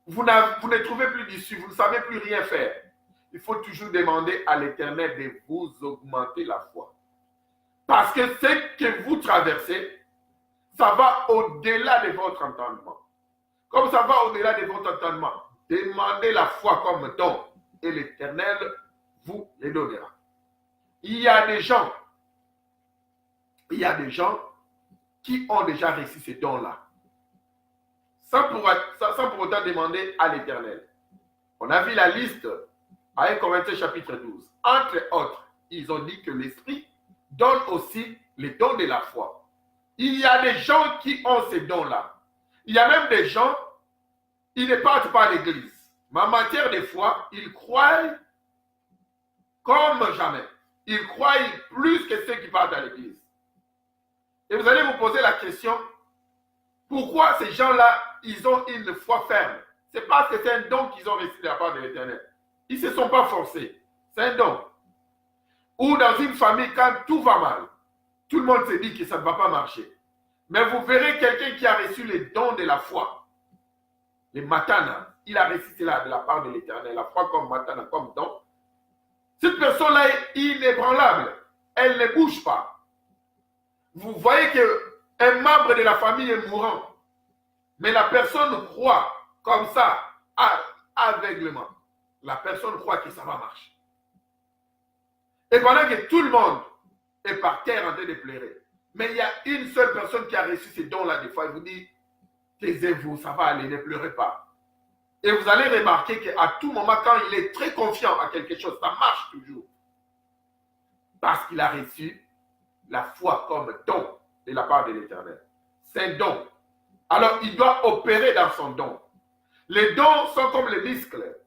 vous ne trouvez plus d'issue, vous ne savez plus rien faire, il faut toujours demander à l'Éternel de vous augmenter la foi. Parce que ce que vous traversez, ça va au-delà de votre entendement. Comme ça va au-delà de votre entendement, demandez la foi comme don et l'Éternel vous les donnera. Il y a des gens qui ont déjà reçu ces dons-là, sans pour autant demander à l'Éternel. On a vu la liste à 1 Corinthiens chapitre 12. Entre autres, ils ont dit que l'Esprit donne aussi les dons de la foi. Il y a des gens qui ont ces dons-là. Il y a même des gens, ils ne partent pas à l'église. Mais en matière de foi, ils croient comme jamais. Ils croient plus que ceux qui partent à l'église. Et vous allez vous poser la question, pourquoi ces gens-là, ils ont une foi ferme? C'est parce que c'est un don qu'ils ont reçu de la part de l'Éternel. Ils ne se sont pas forcés. C'est un don. Ou dans une famille, quand tout va mal, tout le monde se dit que ça ne va pas marcher. Mais vous verrez quelqu'un qui a reçu les dons de la foi. Les matana, il a reçu cela de la part de l'Éternel. La foi comme matana, comme don. Cette personne-là est inébranlable. Elle ne bouge pas. Vous voyez qu'un membre de la famille est mourant. Mais la personne croit comme ça, aveuglement. La personne croit que ça va marcher. Et pendant que tout le monde est par terre en train de pleurer, mais il y a une seule personne qui a reçu ces dons-là des fois, il vous dit, taisez-vous, ça va aller, ne pleurez pas. Et vous allez remarquer qu'à tout moment, quand il est très confiant à quelque chose, ça marche toujours. Parce qu'il a reçu la foi comme don de la part de l'Éternel. C'est un don. Alors, il doit opérer dans son don. Les dons sont comme les muscles.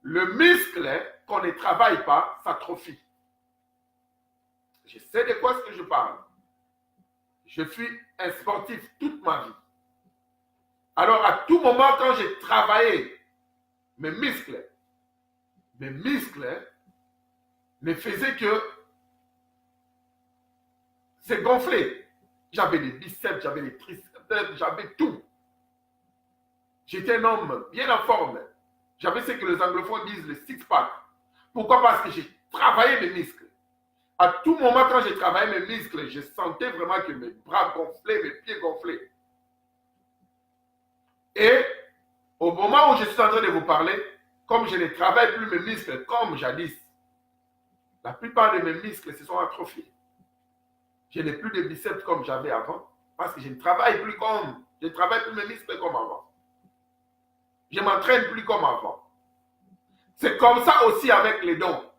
Le muscle qu'on ne travaille pas s'atrophie. Je sais de quoi est-ce que je parle. Je suis un sportif toute ma vie. Alors, à tout moment, quand j'ai travaillé mes muscles ne faisaient que se gonfler. J'avais des biceps, j'avais des triceps, j'avais tout. J'étais un homme bien en forme. J'avais ce que les anglophones disent le six-pack. Pourquoi? Parce que j'ai travaillé mes muscles. À tout moment, quand j'ai travaillé mes muscles, je sentais vraiment que mes bras gonflaient, mes pieds gonflaient. Et au moment où je suis en train de vous parler, comme je ne travaille plus mes muscles comme jadis, la plupart de mes muscles se sont atrophiés. Je n'ai plus de biceps comme j'avais avant, parce que je ne travaille plus mes muscles comme avant. Je ne m'entraîne plus comme avant. C'est comme ça aussi avec les dons.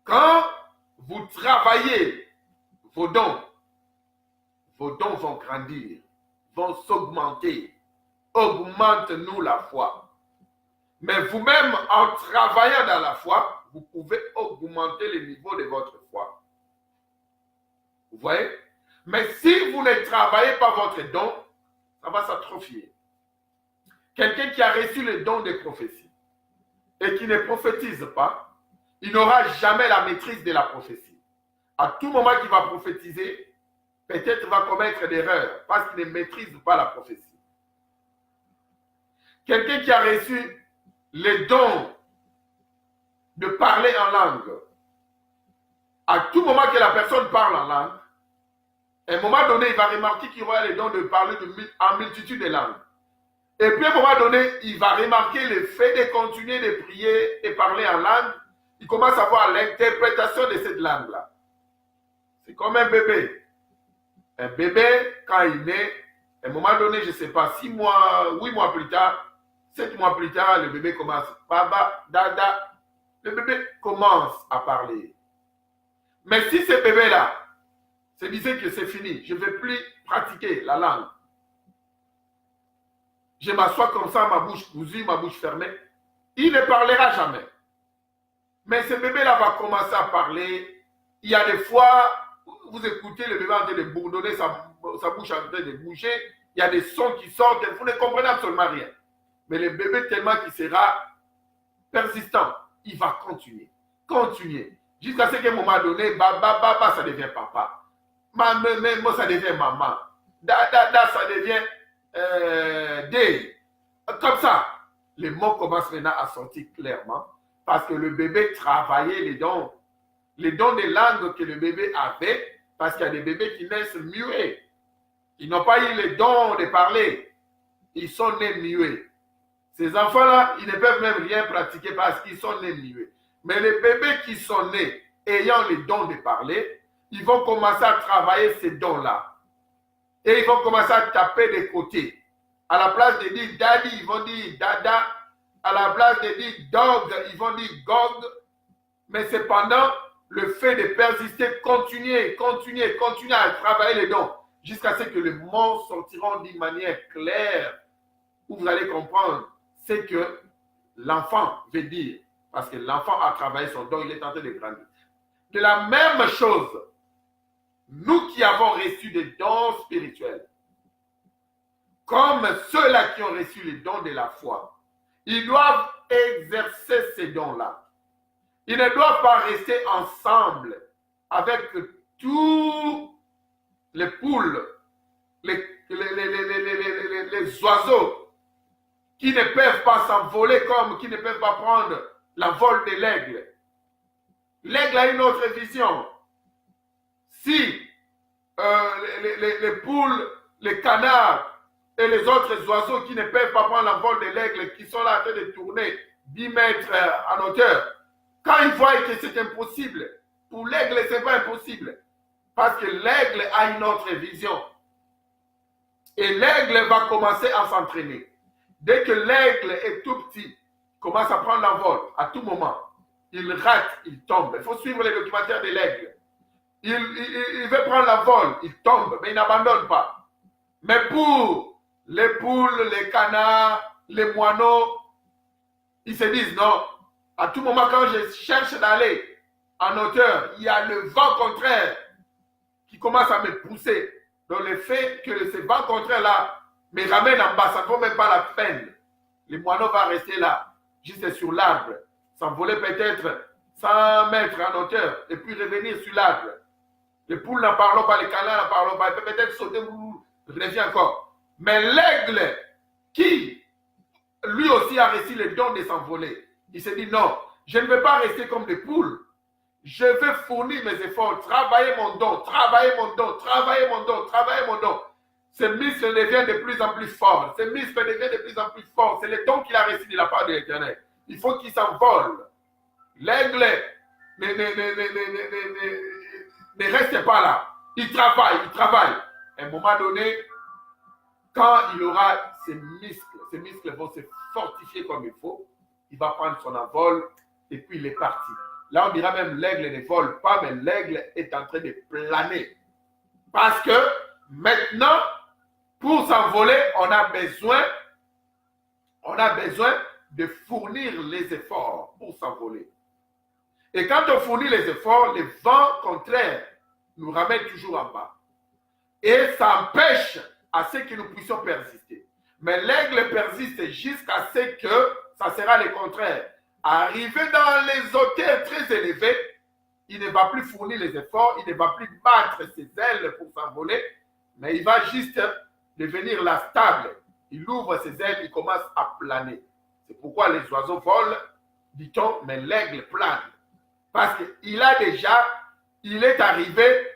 Quand vous travaillez vos dons vont grandir, vont s'augmenter. Augmente-nous la foi. Mais vous-même, en travaillant dans la foi, vous pouvez augmenter le niveau de votre foi. Vous voyez? Mais si vous ne travaillez pas votre don, ça va s'atrophier. Quelqu'un qui a reçu le don de prophétie et qui ne prophétise pas, il n'aura jamais la maîtrise de la prophétie. À tout moment qu'il va prophétiser, peut-être va commettre d'erreurs parce qu'il ne maîtrise pas la prophétie. Quelqu'un qui a reçu le don de parler en langue, à tout moment que la personne parle en langue, à un moment donné, il va remarquer qu'il aura le don de parler en multitude de langues. Et puis à un moment donné, il va remarquer le fait de continuer de prier et parler en langue. Il commence à voir l'interprétation de cette langue-là. C'est comme un bébé. Un bébé, quand il naît, à un moment donné, je ne sais pas, 6 mois, 8 mois plus tard, 7 mois plus tard, le bébé commence. Baba, dada. Le bébé commence à parler. Mais si ce bébé-là se disait que c'est fini, je ne vais plus pratiquer la langue. Je m'assois comme ça, ma bouche cousue, ma bouche fermée. Il ne parlera jamais. Mais ce bébé-là va commencer à parler. Il y a des fois, vous écoutez le bébé en train de bourdonner, sa bouche en train de bouger. Il y a des sons qui sortent, vous ne comprenez absolument rien. Mais le bébé, tellement qu'il sera persistant, il va continuer. Jusqu'à ce qu'à un moment donné, baba, ça devient papa. Maman, ça devient maman. Da, ça devient D. Comme ça, les mots commencent maintenant à sortir clairement parce que le bébé travaillait les dons des langues que le bébé avait, parce qu'il y a des bébés qui naissent muets. Ils n'ont pas eu le don de parler. Ils sont nés muets. Ces enfants-là, ils ne peuvent même rien pratiquer parce qu'ils sont nés muets. Mais les bébés qui sont nés ayant le don de parler, ils vont commencer à travailler ces dons-là. Et ils vont commencer à taper des côtés. À la place de dire daddy, ils vont dire dada. À la place de dire dog, ils vont dire gog. Mais cependant, le fait de persister, continuer à travailler les dons jusqu'à ce que les mots sortiront d'une manière claire où vous allez comprendre ce que l'enfant veut dire. Parce que l'enfant a travaillé son don, il est en train de grandir. De la même chose, nous qui avons reçu des dons spirituels, comme ceux-là qui ont reçu les dons de la foi, ils doivent exercer ces dons-là. Ils ne doivent pas rester ensemble avec tous les poules, les oiseaux qui ne peuvent pas s'envoler qui ne peuvent pas prendre l'envol de l'aigle. L'aigle a une autre vision. Si les poules, les canards et les autres oiseaux qui ne peuvent pas prendre l'envol de l'aigle, qui sont là en train de tourner 10 mètres en hauteur, quand ils voient que c'est impossible, pour l'aigle, ce n'est pas impossible. Parce que l'aigle a une autre vision. Et l'aigle va commencer à s'entraîner. Dès que l'aigle est tout petit, il commence à prendre l'envol à tout moment. Il rate, il tombe. Il faut suivre les documentaires de l'aigle. Il veut prendre l'envol, il tombe, mais il n'abandonne pas. Mais pour les poules, les canards, les moineaux, ils se disent non. À tout moment, quand je cherche d'aller en hauteur, il y a le vent contraire qui commence à me pousser. Donc le fait que ce vent contraire-là me ramène en bas, ça ne vaut même pas la peine. Le moineau va rester là, juste sur l'arbre, s'envoler peut-être 100 mètres en hauteur, et puis revenir sur l'arbre. Les poules n'en parlent pas, les canards n'en parlent pas, il peut peut-être sauter, revient encore. Mais l'aigle, qui lui aussi a reçu le don de s'envoler, il s'est dit non, je ne vais pas rester comme des poules. Je vais fournir mes efforts, travailler mon don, travailler mon don, travailler mon don, travailler mon don. Ce muscle devient de plus en plus fort. Ce muscle devient de plus en plus fort. C'est le don qu'il a reçu de la part de l'Éternel. Il faut qu'il s'envole. L'aigle ne reste pas là. Il travaille. À un moment donné, quand il aura ces muscles vont se fortifier comme il faut, il va prendre son envol et puis il est parti. Là, on dira même l'aigle ne vole pas, mais l'aigle est en train de planer Parce que maintenant, pour s'envoler, on a besoin de fournir les efforts pour s'envoler. Et quand on fournit les efforts, les vents contraires nous ramènent toujours en bas. Et ça empêche à ce que nous puissions persister. Mais l'aigle persiste jusqu'à ce que ça sera le contraire. Arrivé dans les hauteurs très élevées, il ne va plus fournir les efforts, il ne va plus battre ses ailes pour s'envoler, mais il va juste devenir là stable. Il ouvre ses ailes, il commence à planer. C'est pourquoi les oiseaux volent, dit-on, mais l'aigle plane. Parce qu'il est arrivé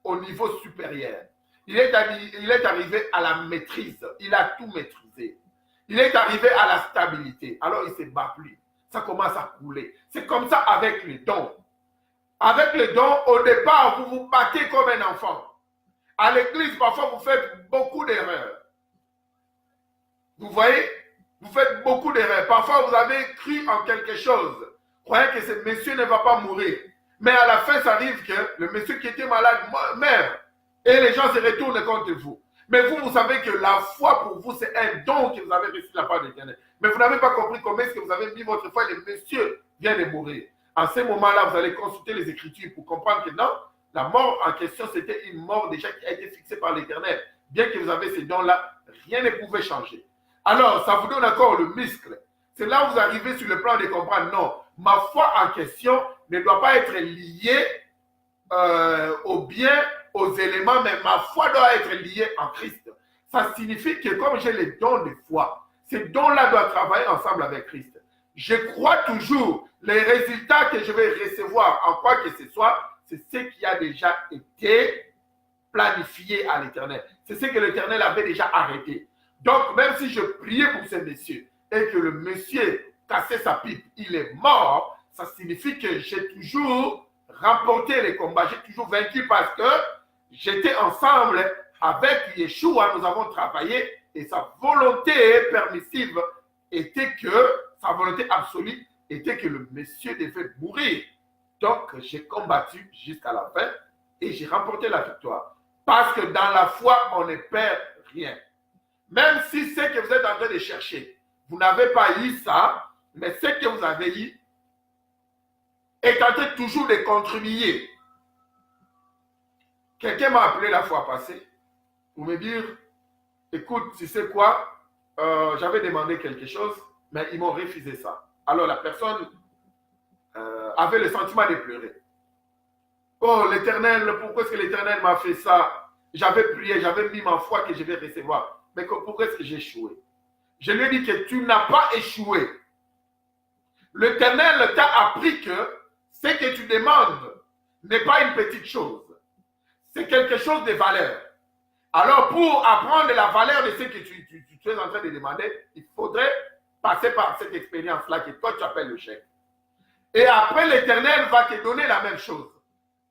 au niveau supérieur. Il est arrivé à la maîtrise. Il a tout maîtrisé. Il est arrivé à la stabilité. Alors il ne se bat plus. Ça commence à couler. C'est comme ça avec les dons. Avec les dons, au départ, vous vous battez comme un enfant. À l'église, parfois, vous faites beaucoup d'erreurs. Vous voyez? Vous faites beaucoup d'erreurs. Parfois, vous avez cru en quelque chose. Croyez que ce monsieur ne va pas mourir. Mais à la fin, ça arrive que le monsieur qui était malade meurt. Et les gens se retournent contre vous. Mais vous, vous savez que la foi pour vous, c'est un don que vous avez reçu de la part de l'Éternel. Mais vous n'avez pas compris comment est-ce que vous avez mis votre foi et le monsieur vient de mourir. En ce moment-là, vous allez consulter les Écritures pour comprendre que non, la mort en question, c'était une mort déjà qui a été fixée par l'Éternel. Bien que vous avez ces dons-là, rien ne pouvait changer. Alors, ça vous donne encore le muscle. C'est là où vous arrivez sur le plan de comprendre, non, ma foi en question ne doit pas être liée aux biens, aux éléments, mais ma foi doit être liée en Christ. Ça signifie que comme j'ai les dons de foi, ces dons-là doivent travailler ensemble avec Christ. Je crois toujours les résultats que je vais recevoir en quoi que ce soit, c'est ce qui a déjà été planifié à l'Éternel. C'est ce que l'Éternel avait déjà arrêté. Donc, même si je priais pour ce monsieur et que le monsieur cassait sa pipe, il est mort, ça signifie que j'ai toujours remporté les combats, j'ai toujours vaincu parce que j'étais ensemble avec Yeshua, nous avons travaillé et sa volonté permissive était que, sa volonté absolue était que le monsieur devait mourir. Donc, j'ai combattu jusqu'à la fin et j'ai remporté la victoire. Parce que dans la foi, on ne perd rien. Même si ce que vous êtes en train de chercher, vous n'avez pas eu ça, mais ce que vous avez eu est en train toujours de contribuer. Quelqu'un m'a appelé la fois passée pour me dire, écoute, tu sais quoi, j'avais demandé quelque chose, mais ils m'ont refusé ça. Alors la personne avait le sentiment de pleurer. Oh l'Éternel, pourquoi est-ce que l'Éternel m'a fait ça? J'avais prié, j'avais mis ma foi que je vais recevoir. Mais pourquoi est-ce que j'ai échoué? Je lui ai dit que tu n'as pas échoué. L'Éternel t'a appris que ce que tu demandes n'est pas une petite chose. C'est quelque chose de valeur. Alors, pour apprendre la valeur de ce que tu es en train de demander, il faudrait passer par cette expérience-là que toi, tu appelles le chèque. Et après, l'Éternel va te donner la même chose.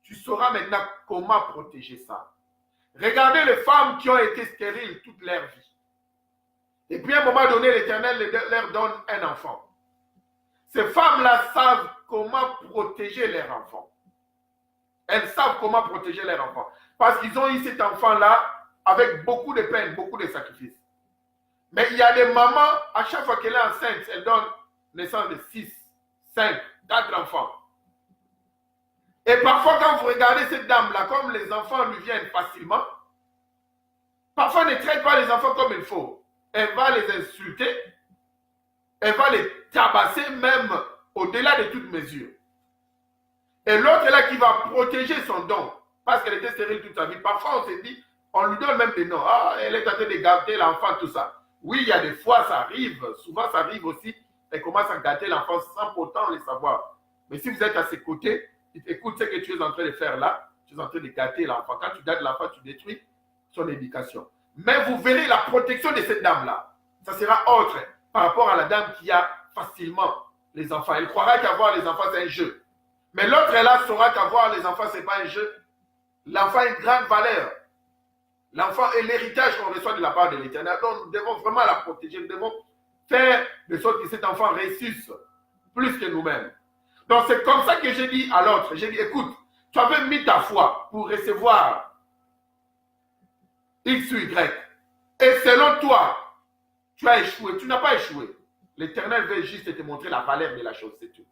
Tu sauras maintenant comment protéger ça. Regardez les femmes qui ont été stériles toute leur vie. Et puis, à un moment donné, l'Éternel leur donne un enfant. Ces femmes-là savent comment protéger leur enfant. Elles savent comment protéger leur enfant. Parce qu'ils ont eu cet enfant-là avec beaucoup de peine, beaucoup de sacrifices. Mais il y a des mamans, à chaque fois qu'elle est enceinte, elle donne naissance de 6, 5, 4 enfants. Et parfois, quand vous regardez cette dame-là, comme les enfants lui viennent facilement, parfois elle ne traite pas les enfants comme il faut. Elle va les insulter, elle va les tabasser même au-delà de toute mesure. Et l'autre est là qui va protéger son don, parce qu'elle était stérile toute sa vie. Parfois, on se dit, on lui donne même des noms. Ah, elle est en train de gâter l'enfant, tout ça. Oui, il y a des fois, ça arrive. Souvent, ça arrive aussi. Elle commence à gâter l'enfant sans pourtant le savoir. Mais si vous êtes à ses côtés, écoute ce que tu es en train de faire là. Tu es en train de gâter l'enfant. Quand tu gâtes l'enfant, tu détruis son éducation. Mais vous verrez la protection de cette dame-là. Ça sera autre par rapport à la dame qui a facilement les enfants. Elle croira qu'avoir les enfants, c'est un jeu. Mais l'autre, elle saura qu'avoir les enfants, ce n'est pas un jeu. L'enfant a une grande valeur. L'enfant est l'héritage qu'on reçoit de la part de l'Éternel. Donc, nous devons vraiment la protéger. Nous devons faire de sorte que cet enfant réussisse plus que nous-mêmes. Donc, c'est comme ça que j'ai dit à l'autre. J'ai dit, écoute, tu avais mis ta foi pour recevoir X ou Y. Et selon toi, tu as échoué. Tu n'as pas échoué. L'Éternel veut juste te montrer la valeur de la chose, c'est tout.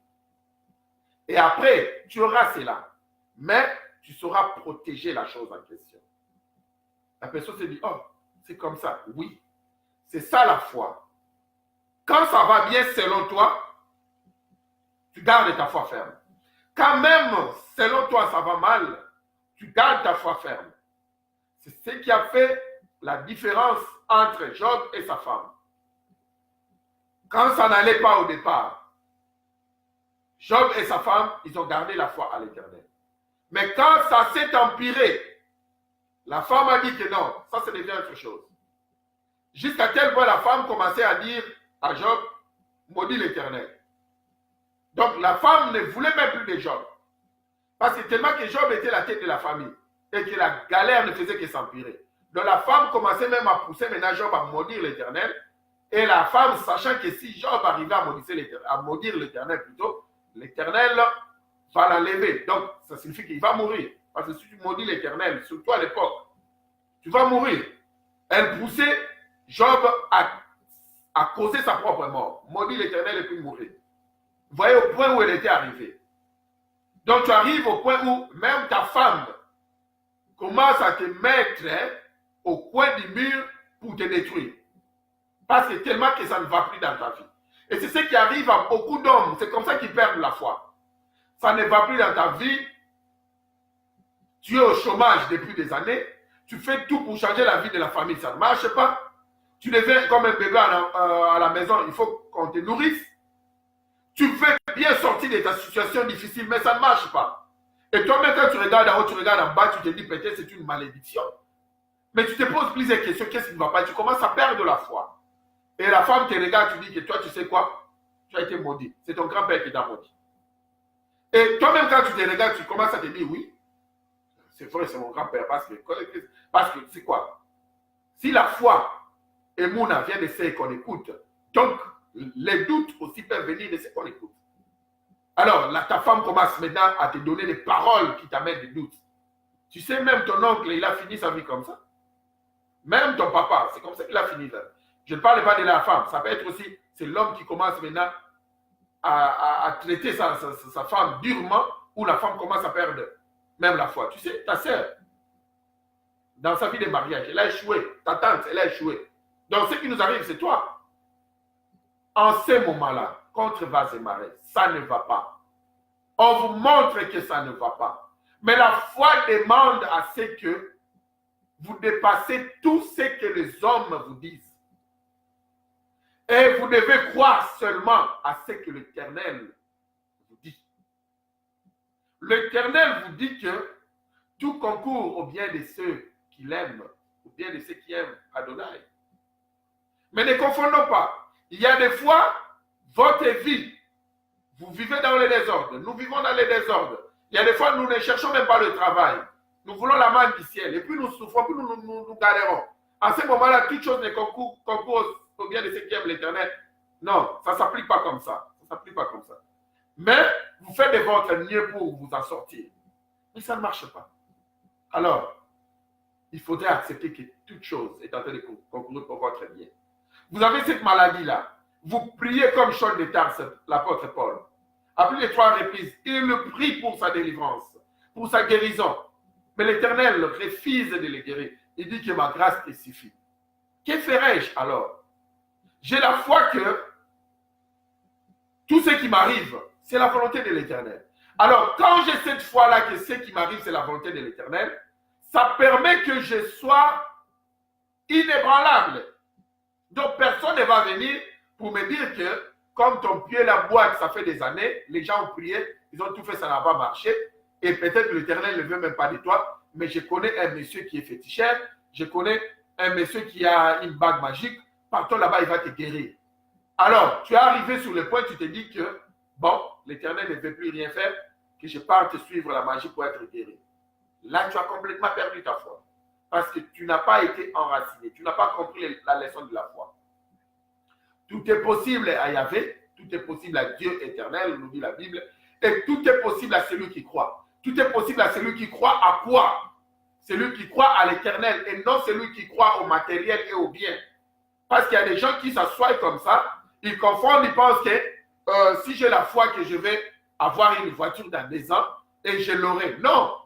Et après, tu auras cela. Mais tu sauras protéger la chose en question. La personne se dit, oh, c'est comme ça. Oui, c'est ça la foi. Quand ça va bien selon toi, tu gardes ta foi ferme. Quand même, selon toi, ça va mal, tu gardes ta foi ferme. C'est ce qui a fait la différence entre Job et sa femme. Quand ça n'allait pas au départ, Job et sa femme, ils ont gardé la foi à l'Éternel. Mais quand ça s'est empiré, la femme a dit que non, ça devient autre chose. Jusqu'à tel point la femme commençait à dire à Job, maudit l'Éternel. Donc la femme ne voulait même plus de Job. Parce que tellement que Job était la tête de la famille et que la galère ne faisait que s'empirer. Donc la femme commençait même à pousser maintenant Job à maudire l'Éternel. Et la femme, sachant que si Job arrivait à maudire l'Éternel plutôt, l'Éternel va l'enlever. Donc ça signifie qu'il va mourir. Parce que si tu maudis l'Éternel, surtout à l'époque, tu vas mourir. Elle poussait Job à causer sa propre mort. Maudit l'Éternel et puis mourir. Vous voyez au point où elle était arrivée. Donc tu arrives au point où même ta femme commence à te mettre au coin du mur pour te détruire. Parce que tellement que ça ne va plus dans ta vie. Et c'est ce qui arrive à beaucoup d'hommes. C'est comme ça qu'ils perdent la foi. Ça ne va plus dans ta vie. Tu es au chômage depuis des années. Tu fais tout pour changer la vie de la famille. Ça ne marche pas. Tu deviens comme un bébé à la maison. Il faut qu'on te nourrisse. Tu veux bien sortir de ta situation difficile, mais ça ne marche pas. Et toi-même, quand tu regardes en haut, tu regardes en bas, tu te dis peut-être c'est une malédiction. Mais tu te poses plusieurs questions. Qu'est-ce qui ne va pas? Tu commences à perdre la foi. Et la femme te regarde, tu dis que toi, tu sais quoi? Tu as été maudit. C'est ton grand-père qui t'a maudit. Et toi-même, quand tu te regardes, tu commences à te dire oui. C'est vrai, c'est mon grand-père. Parce que c'est quoi? Si la foi et Mouna vient de ce qu'on écoute, donc les doutes aussi peuvent venir de ce qu'on écoute. Alors, là, ta femme commence maintenant à te donner des paroles qui t'amènent des doutes. Tu sais, même ton oncle, il a fini sa vie comme ça. Même ton papa, c'est comme ça qu'il a fini. Je ne parle pas de la femme. Ça peut être aussi, c'est l'homme qui commence maintenant à traiter sa femme durement, ou la femme commence à perdre même la foi. Tu sais, ta sœur, dans sa vie de mariage, elle a échoué. Ta tante, elle a échoué. Donc, ce qui nous arrive, c'est toi. En ces moments-là, contre vase et marée, ça ne va pas. On vous montre que ça ne va pas. Mais la foi demande à ce que vous dépassez tout ce que les hommes vous disent. Et vous devez croire seulement à ce que l'Éternel vous dit. L'Éternel vous dit que tout concourt au bien de ceux qui l'aiment, au bien de ceux qui aiment Adonai. Mais ne confondons pas. Il y a des fois, votre vie, vous vivez dans le désordre. Nous vivons dans le désordre. Il y a des fois, nous ne cherchons même pas le travail. Nous voulons la main du ciel. Et puis nous souffrons, puis nous galérons. En ce moment-là, toute chose ne concourt au bien de ceux qui aiment l'Éternel. Non, ça ne s'applique pas comme ça. Ça ne s'applique pas comme ça. Mais vous faites de votre mieux pour vous en sortir. Mais ça ne marche pas. Alors, il faudrait accepter que toute chose est en train de concourir pour votre bien. Vous avez cette maladie-là. Vous priez comme Saul de Tarse, l'apôtre Paul. À plus de 3 reprises, il le prie pour sa délivrance, pour sa guérison. Mais l'Éternel refuse de le guérir. Il dit que ma grâce te suffit. Que ferai-je alors? J'ai la foi que tout ce qui m'arrive, c'est la volonté de l'Éternel. Alors, quand j'ai cette foi-là que ce qui m'arrive, c'est la volonté de l'Éternel, ça permet que je sois inébranlable. Donc, personne ne va venir pour me dire que, comme ton pied la boîte, ça fait des années, les gens ont prié, ils ont tout fait, ça n'a pas marché, et peut-être que l'Éternel ne veut même pas de toi, mais je connais un monsieur qui est féticheur, je connais un monsieur qui a une bague magique, partons là-bas, il va te guérir. Alors, tu es arrivé sur le point, tu te dis que, bon, l'Éternel ne veut plus rien faire, que je parte suivre la magie pour être guéri. Là, tu as complètement perdu ta foi. Parce que tu n'as pas été enraciné. Tu n'as pas compris la leçon de la foi. Tout est possible à Yahvé. Tout est possible à Dieu éternel, nous dit la Bible. Et tout est possible à celui qui croit. Tout est possible à celui qui croit à quoi? celui qui croit à l'éternel et non celui qui croit au matériel et au bien. Parce qu'il y a des gens qui s'assoient comme ça, ils confondent, ils pensent que si j'ai la foi que je vais avoir une voiture dans 2 ans et je l'aurai. Non,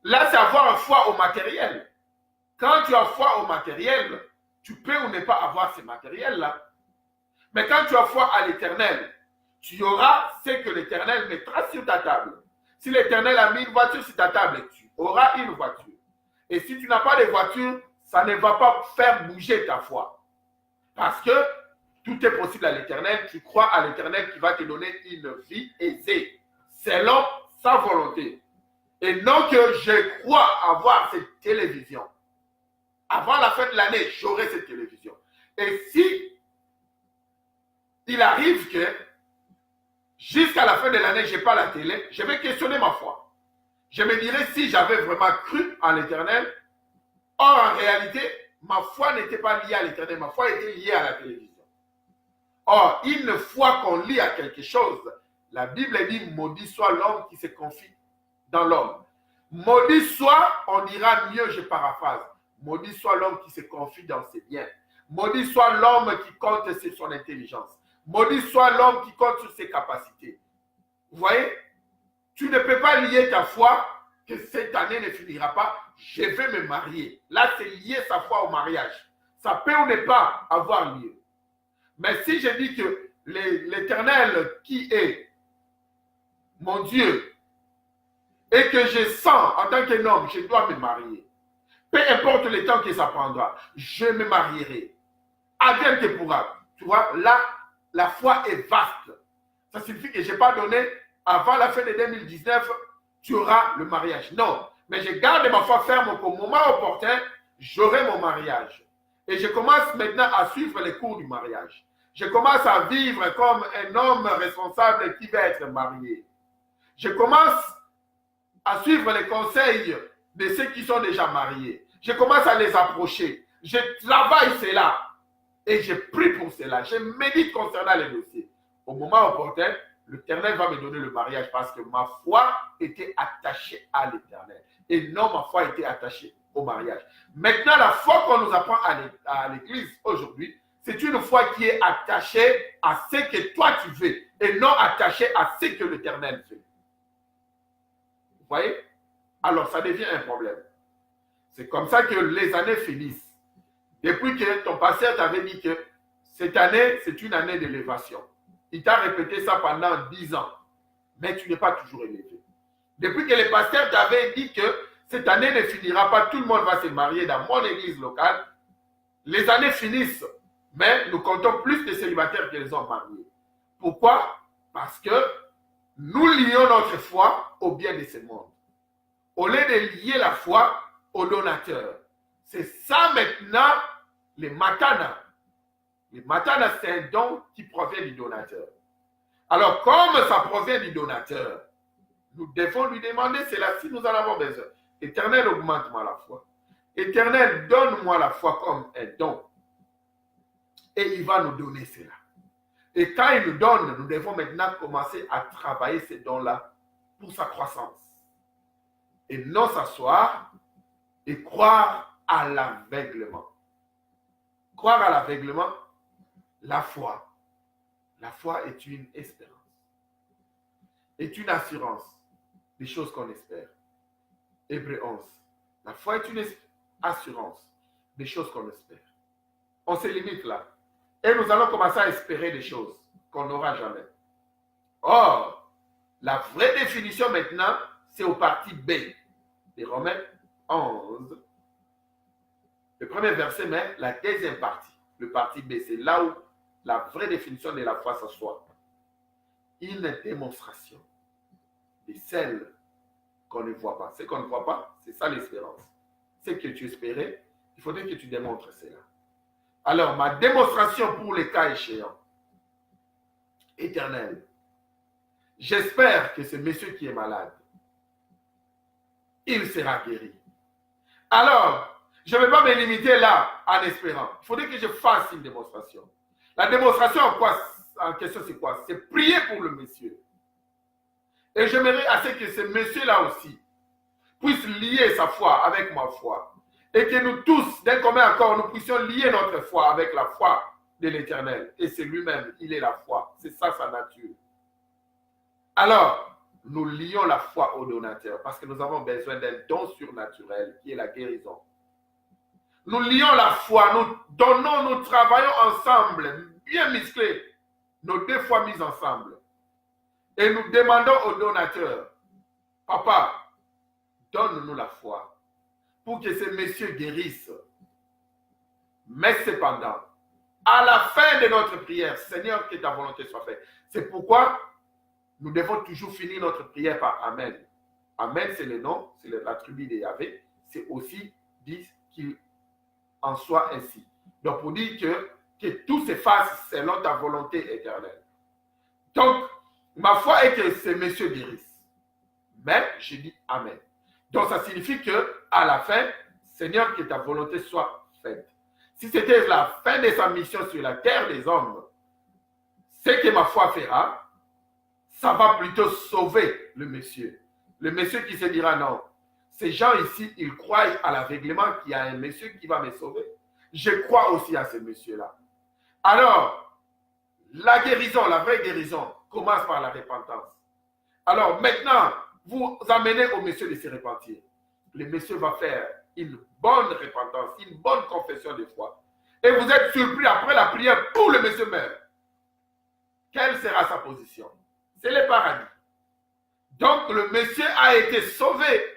là c'est avoir foi au matériel. Quand tu as foi au matériel, tu peux ou ne pas avoir ce matériel-là. Mais quand tu as foi à l'éternel, tu auras ce que l'éternel mettra sur ta table. Si l'éternel a mis une voiture sur ta table, tu auras une voiture. Et si tu n'as pas de voiture, ça ne va pas faire bouger ta foi. Parce que tout est possible à l'éternel. Tu crois à l'éternel qui va te donner une vie aisée, selon sa volonté. Et non que je crois avoir cette télévision. Avant la fin de l'année, j'aurai cette télévision. Et si il arrive que jusqu'à la fin de l'année, je n'ai pas la télé, je vais questionner ma foi. Je me dirai si j'avais vraiment cru en l'éternel. Or, en réalité, ma foi n'était pas liée à l'éternel, ma foi était liée à la télévision. Or, une fois qu'on lit à quelque chose, la Bible dit maudit soit l'homme qui se confie dans l'homme. Maudit soit, on dira mieux, je paraphrase. Maudit soit l'homme qui se confie dans ses biens. Maudit soit l'homme qui compte sur son intelligence. Maudit soit l'homme qui compte sur ses capacités. Vous voyez? Tu ne peux pas lier ta foi que cette année ne finira pas. Je vais me marier. Là, c'est lier sa foi au mariage. Ça peut ou ne pas avoir lieu. Mais si je dis que l'Éternel qui est mon Dieu et que je sens en tant qu'un homme, je dois me marier. Peu importe le temps que ça prendra, je me marierai. Advienne que pourra. Tu vois, là, la foi est vaste. Ça signifie que je n'ai pas donné, avant la fin de 2019, tu auras le mariage. Non, mais je garde ma foi ferme qu'au moment opportun, j'aurai mon mariage. Et je commence maintenant à suivre les cours du mariage. Je commence à vivre comme un homme responsable qui va être marié. Je commence à suivre les conseils de ceux qui sont déjà mariés. Je commence à les approcher. Je travaille cela. Et je prie pour cela. Je médite concernant les dossiers. Au moment opportun, l'Éternel va me donner le mariage parce que ma foi était attachée à l'Éternel. Et non, ma foi était attachée au mariage. Maintenant, la foi qu'on nous apprend à l'église aujourd'hui, c'est une foi qui est attachée à ce que toi tu veux et non attachée à ce que l'Éternel fait. Vous voyez? Alors, ça devient un problème. C'est comme ça que les années finissent. Depuis que ton pasteur t'avait dit que cette année, c'est une année d'élévation. Il t'a répété ça pendant 10 ans. Mais tu n'es pas toujours élevé. Depuis que le pasteur t'avait dit que cette année ne finira pas, tout le monde va se marier dans mon église locale. Les années finissent. Mais nous comptons plus de célibataires que les hommes mariés. Pourquoi? Parce que nous lions notre foi au bien de ce monde. Au lieu de lier la foi au donateur. C'est ça maintenant les matana. Les matana, c'est un don qui provient du donateur. Alors, comme ça provient du donateur, nous devons lui demander cela si nous en avons besoin. Éternel, augmente-moi la foi. Éternel, donne-moi la foi comme un don. Et il va nous donner cela. Et quand il nous donne, nous devons maintenant commencer à travailler ces dons-là pour sa croissance. Et non s'asseoir et croire à l'aveuglement. Croire à l'aveuglement, la foi. La foi est une espérance. Est une assurance des choses qu'on espère. Hébreux 11. La foi est une assurance des choses qu'on espère. On se limite là. Et nous allons commencer à espérer des choses qu'on n'aura jamais. Or, la vraie définition maintenant, c'est au parti B de Romains 11. Le premier verset, mais la deuxième partie, le parti B, c'est là où la vraie définition de la foi s'assoit. Une démonstration de celle qu'on ne voit pas. Ce qu'on ne voit pas, c'est ça l'espérance. Ce que tu espérais, il faudrait que tu démontres cela. Alors, ma démonstration pour les cas échéants, Éternel, j'espère que ce monsieur qui est malade, il sera guéri. Alors, je ne vais pas me limiter là en espérant. Il faudrait que je fasse une démonstration. La démonstration en question, c'est quoi? C'est prier pour le monsieur. Et j'aimerais assez que ce monsieur-là aussi puisse lier sa foi avec ma foi. Et que nous tous, d'un commun accord, nous puissions lier notre foi avec la foi de l'Éternel. Et c'est lui-même, il est la foi. C'est ça sa nature. Alors, nous lions la foi au donateur parce que nous avons besoin d'un don surnaturel qui est la guérison. Nous lions la foi, nous donnons, nous travaillons ensemble, bien musclés, nos deux fois mis ensemble. Et nous demandons au donateur, papa, donne-nous la foi pour que ces messieurs guérissent. Mais cependant, à la fin de notre prière, Seigneur, que ta volonté soit faite. C'est pourquoi nous devons toujours finir notre prière par Amen. Amen, c'est le nom, c'est l'attribut de Yahvé. C'est aussi dit qu'il en soit ainsi. Donc, pour dire que tout se fasse selon ta volonté éternelle. Donc, ma foi est que ces messieurs guérissent. Mais je dis Amen. Donc, ça signifie qu'à la fin, Seigneur, que ta volonté soit faite. Si c'était la fin de sa mission sur la terre des hommes, ce que ma foi fera, ça va plutôt sauver le monsieur. Le monsieur qui se dira non. Ces gens ici, ils croient à l'aveuglement qu'il y a un monsieur qui va me sauver. Je crois aussi à ce monsieur-là. Alors, la guérison, la vraie guérison, commence par la repentance. Alors maintenant, vous amenez au monsieur de se repentir. Le monsieur va faire une bonne repentance, une bonne confession de foi. Et vous êtes surpris après la prière, pour le monsieur meurt. Quelle sera sa position? C'est le paradis. Donc le monsieur a été sauvé.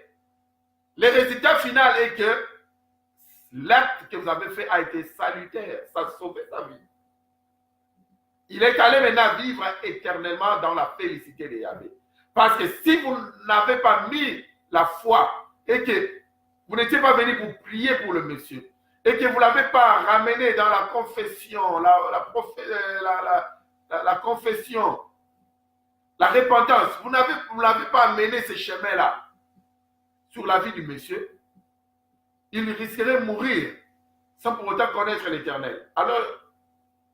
Le résultat final est que l'acte que vous avez fait a été salutaire. Ça a sauvé sa vie. Il est allé maintenant vivre éternellement dans la félicité de Yahvé. Parce que si vous n'avez pas mis la foi et que vous n'étiez pas venu pour prier pour le monsieur et que vous ne l'avez pas ramené dans la confession, la confession, la repentance, vous n'avez pas amené ce chemin-là sur la vie du monsieur, il risquerait de mourir sans pour autant connaître l'Éternel. Alors,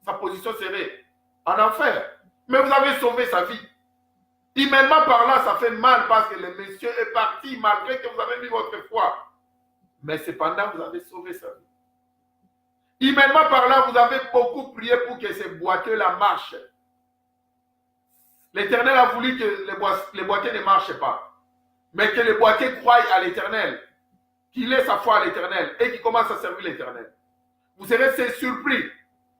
sa position serait en enfer. Mais vous avez sauvé sa vie. Humainement parlant, ça fait mal parce que le monsieur est parti malgré que vous avez mis votre foi. Mais cependant, vous avez sauvé sa vie. Humainement parlant, vous avez beaucoup prié pour que ces boiteux-là marchent. L'Éternel a voulu que les boiteux ne marchent pas. Mais que les boiteux croient à l'Éternel. Qu'il ait sa foi à l'Éternel et qu'il commence à servir l'Éternel. Vous serez surpris.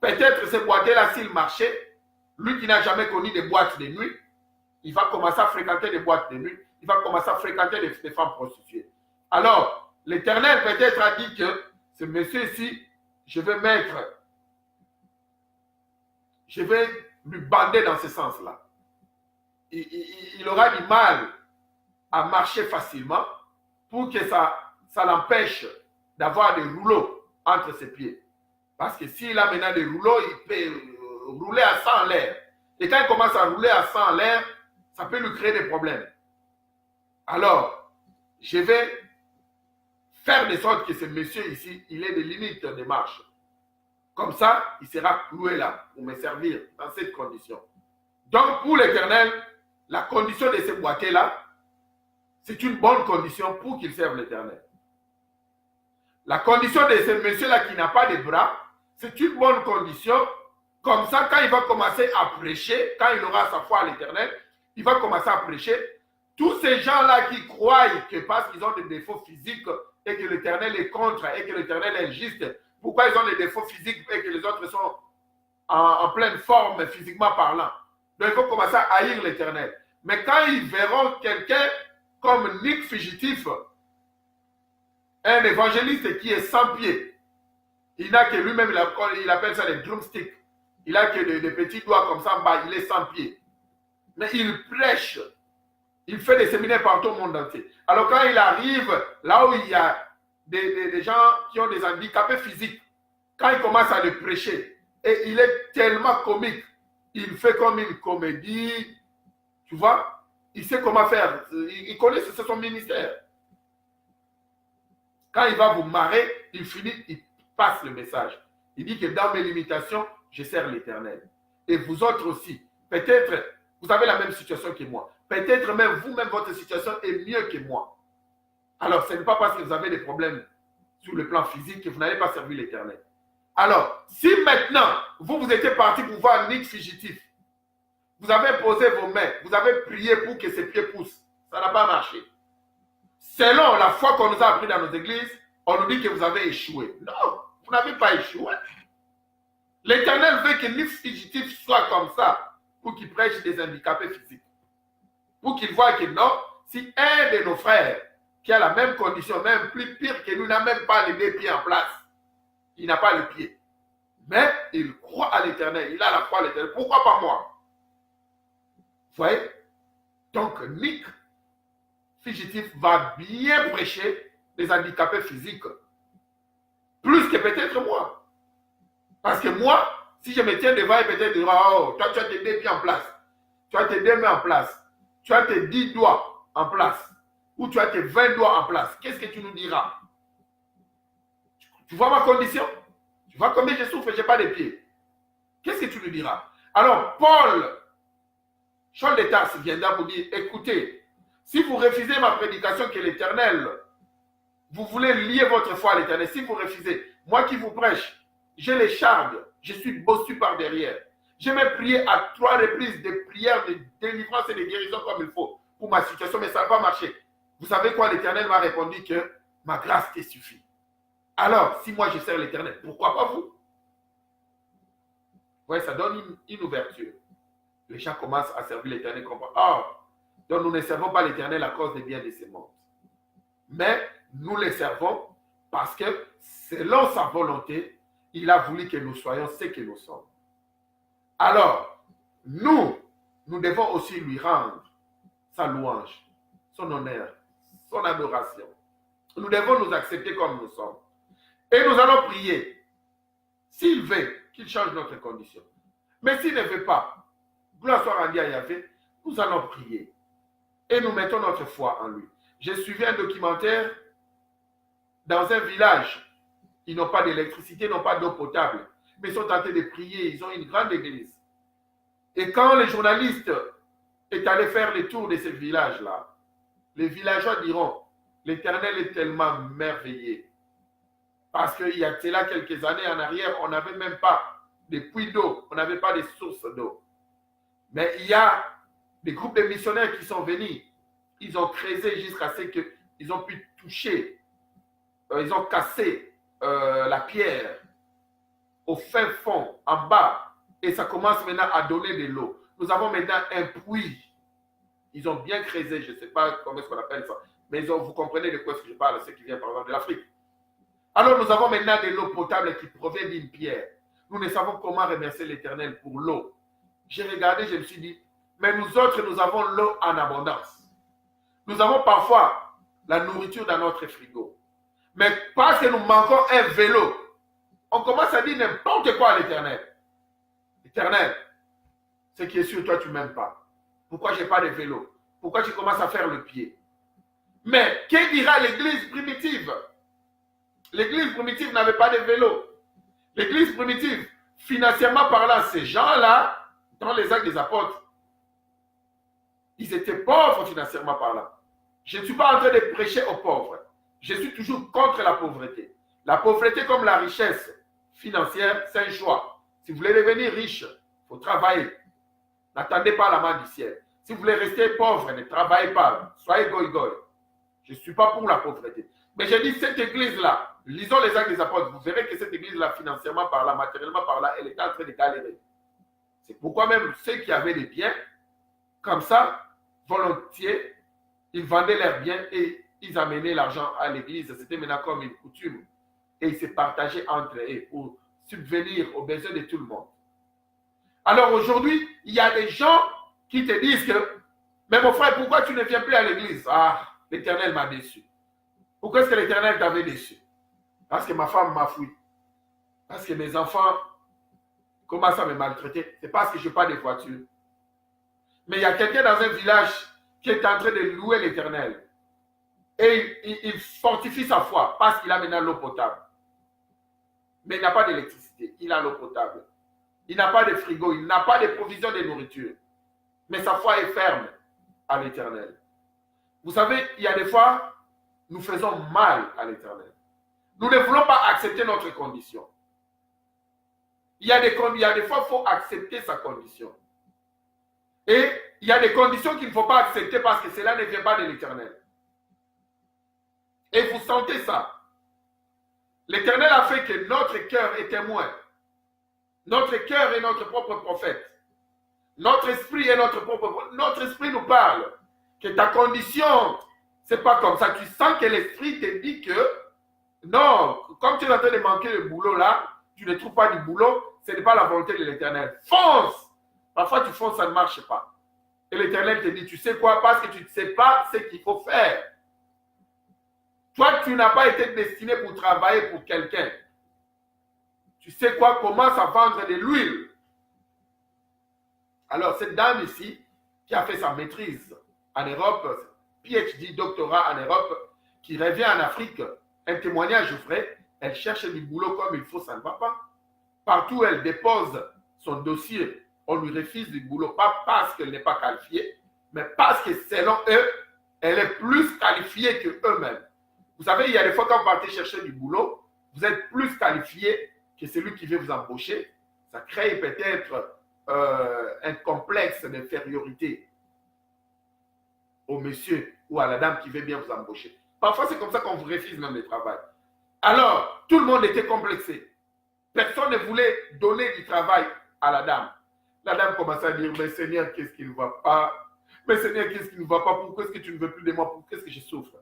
Peut-être ces boiteux-là, s'ils marchaient, lui qui n'a jamais connu des boîtes de nuit, il va commencer à fréquenter des boîtes de nuit. Il va commencer à fréquenter des femmes prostituées. Alors, l'Éternel peut-être a dit que ce monsieur ici, je vais lui bander dans ce sens-là. Il aura du mal à marcher facilement pour que ça l'empêche d'avoir des rouleaux entre ses pieds. Parce que s'il a maintenant des rouleaux, il peut rouler à 100 en l'air. Et quand il commence à rouler à 100 en l'air, ça peut lui créer des problèmes. Alors, je vais faire de sorte que ce monsieur ici, il ait des limites de marche. Comme ça, il sera cloué là pour me servir dans cette condition. Donc, pour l'Éternel, la condition de ce boîtier-là, c'est une bonne condition pour qu'il serve l'Éternel. La condition de ce monsieur-là qui n'a pas de bras, c'est une bonne condition. Comme ça, quand il va commencer à prêcher, quand il aura sa foi à l'Éternel, il va commencer à prêcher. Tous ces gens-là qui croient que parce qu'ils ont des défauts physiques et que l'Éternel est contre et que l'Éternel est juste, pourquoi ils ont des défauts physiques et que les autres sont en pleine forme physiquement parlant? Donc il faut commencer à haïr l'Éternel. Mais quand ils verront quelqu'un comme Nick Fugitif, un évangéliste qui est sans pied, il n'a que lui-même, il appelle ça les drumsticks. Il a que des petits doigts comme ça en bas, il est sans pied. Mais il prêche. Il fait des séminaires partout au monde entier. Alors quand il arrive là où il y a des gens qui ont des handicapés physiques, quand il commence à les prêcher, et il est tellement comique, il fait comme une comédie, tu vois, il sait comment faire, il connaît, c'est son ministère. Quand il va vous marrer, il finit, il passe le message. Il dit que dans mes limitations, je sers l'Éternel. Et vous autres aussi, peut-être, vous avez la même situation que moi. Peut-être même vous-même, votre situation est mieux que moi. Alors, ce n'est pas parce que vous avez des problèmes sur le plan physique que vous n'allez pas servir l'Éternel. Alors, si maintenant, vous étiez parti pour voir un nid fugitif, vous avez posé vos mains, vous avez prié pour que ses pieds poussent, ça n'a pas marché. Selon la foi qu'on nous a appris dans nos églises, on nous dit que vous avez échoué. Non, vous n'avez pas échoué. L'Éternel veut que nid fugitif soit comme ça pour qu'il prêche des handicapés physiques. Pour qu'il voit que non, si un de nos frères qui a la même condition, même plus pire que nous, n'a même pas les deux pieds en place, il n'a pas les pieds. Mais il croit à l'Éternel, il a la foi à l'Éternel. Pourquoi pas moi? Vous voyez? Donc, Nick fugitif va bien prêcher les handicapés physiques. Plus que peut-être moi. Parce que moi, si je me tiens devant et peut-être dire, oh, toi tu as tes deux pieds en place, tu as tes deux mains en place, tu as tes 10 doigts en place, ou tu as tes 20 doigts en place, qu'est-ce que tu nous diras? Tu vois ma condition? Tu vois combien je souffre et je n'ai pas de pieds? Qu'est-ce que tu nous diras? Alors, Paul, Charles de Tarse viendra vous dire, écoutez, si vous refusez ma prédication que l'Éternel, vous voulez lier votre foi à l'Éternel, si vous refusez, moi qui vous prêche, j'ai les charges, je suis bossu par derrière. J'ai même prié à 3 reprises des prières de délivrance et de guérison comme il faut pour ma situation, mais ça n'a pas marché. Vous savez quoi? L'Éternel m'a répondu que ma grâce te suffit. Alors, si moi je sers l'Éternel, pourquoi pas vous? Vous voyez, ça donne une ouverture. Les gens commencent à servir l'Éternel comme donc nous ne servons pas l'Éternel à cause des biens de ce monde. Mais nous les servons parce que selon sa volonté, il a voulu que nous soyons ce que nous sommes. Alors, nous devons aussi lui rendre sa louange, son honneur, son adoration. Nous devons nous accepter comme nous sommes. Et nous allons prier. S'il veut, qu'il change notre condition. Mais s'il ne veut pas, gloire soit rendue à Yahvé, nous allons prier. Et nous mettons notre foi en lui. J'ai suivi un documentaire dans un village. Ils n'ont pas d'électricité, ils n'ont pas d'eau potable. Mais ils sont en train de prier, ils ont une grande église. Et quand les journalistes est allé faire le tour de ce village-là, les villageois diront, l'Éternel est tellement merveilleux. Parce qu'il y a là quelques années en arrière, on n'avait même pas de puits d'eau, on n'avait pas de sources d'eau. Mais il y a des groupes de missionnaires qui sont venus, ils ont creusé jusqu'à ce qu'ils ont pu toucher, ils ont cassé la pierre au fin fond, en bas, et ça commence maintenant à donner de l'eau. Nous avons maintenant un puits. Ils ont bien creusé, je ne sais pas comment est-ce qu'on appelle ça, mais vous comprenez de quoi est-ce que je parle, ce qui vient par exemple de l'Afrique. Alors nous avons maintenant de l'eau potable qui provient d'une pierre. Nous ne savons comment remercier l'Éternel pour l'eau. J'ai regardé, je me suis dit, mais nous autres, nous avons l'eau en abondance. Nous avons parfois la nourriture dans notre frigo. Mais parce que nous manquons un vélo, on commence à dire n'importe quoi à l'Éternel. Éternel, ce qui est sur toi, tu ne m'aimes pas. Pourquoi je n'ai pas de vélo? Pourquoi tu commences à faire le pied? Mais que dira l'église primitive? L'église primitive n'avait pas de vélo. L'église primitive, financièrement parlant, ces gens-là, dans les actes des apôtres, ils étaient pauvres financièrement parlant. Je ne suis pas en train de prêcher aux pauvres. Je suis toujours contre la pauvreté. La pauvreté comme la richesse financière, c'est un choix. Si vous voulez devenir riche, il faut travailler. N'attendez pas la main du ciel. Si vous voulez rester pauvre, ne travaillez pas. Soyez goy-goy. Je ne suis pas pour la pauvreté. Mais j'ai dit, cette église-là, lisons les actes des apôtres, vous verrez que cette église-là, financièrement parlant, matériellement parlant, elle était en train de galérer. C'est pourquoi même ceux qui avaient des biens, comme ça, volontiers, ils vendaient leurs biens et ils amenaient l'argent à l'église. C'était maintenant comme une coutume. Et ils se partageaient entre eux pour subvenir aux besoins de tout le monde. Alors aujourd'hui, il y a des gens qui te disent que, mais mon frère, pourquoi tu ne viens plus à l'église? Ah, l'Éternel m'a déçu. Pourquoi est-ce que l'Éternel t'avait déçu? Parce que ma femme m'a fui. Parce que mes enfants commencent à me maltraiter. C'est parce que je n'ai pas de voiture. Mais il y a quelqu'un dans un village qui est en train de louer l'Éternel. Et il fortifie sa foi parce qu'il a maintenant l'eau potable. Mais il n'a pas d'électricité. Il a l'eau potable. Il n'a pas de frigo. Il n'a pas de provision de nourriture. Mais sa foi est ferme à l'Éternel. Vous savez, il y a des fois, nous faisons mal à l'Éternel. Nous ne voulons pas accepter notre condition. Il y a des fois, il faut accepter sa condition. Et il y a des conditions qu'il ne faut pas accepter parce que cela ne vient pas de l'Éternel. Et vous sentez ça. L'Éternel a fait que notre cœur est témoin. Notre cœur est notre propre prophète. Notre esprit est notre propre prophète. Notre esprit nous parle que ta condition, c'est pas comme ça. Tu sens que l'esprit te dit que non, comme tu es en train de manquer le boulot là, tu ne trouves pas du boulot, ce n'est pas la volonté de l'Éternel. Fonce! Parfois tu fonces, ça ne marche pas. Et l'Éternel te dit, tu sais quoi? Parce que tu ne sais pas ce qu'il faut faire. Toi, tu n'as pas été destiné pour travailler pour quelqu'un. Tu sais quoi? Commence à vendre de l'huile. Alors, cette dame ici, qui a fait sa maîtrise en Europe, PhD, doctorat en Europe, qui revient en Afrique, un témoignage vrai, elle cherche du boulot comme il faut, ça ne va pas. Partout où elle dépose son dossier, on lui refuse du boulot, pas parce qu'elle n'est pas qualifiée, mais parce que selon eux, elle est plus qualifiée qu'eux-mêmes. Vous savez, il y a des fois quand vous partez chercher du boulot, vous êtes plus qualifié que celui qui veut vous embaucher. Ça crée peut-être un complexe d'infériorité au monsieur ou à la dame qui veut bien vous embaucher. Parfois, c'est comme ça qu'on vous refuse même le travail. Alors, tout le monde était complexé. Personne ne voulait donner du travail à la dame. La dame commençait à dire, mais Seigneur, qu'est-ce qui ne va pas? Mais Seigneur, qu'est-ce qui ne va pas? Pourquoi est-ce que tu ne veux plus de moi? Pourquoi est-ce que je souffre?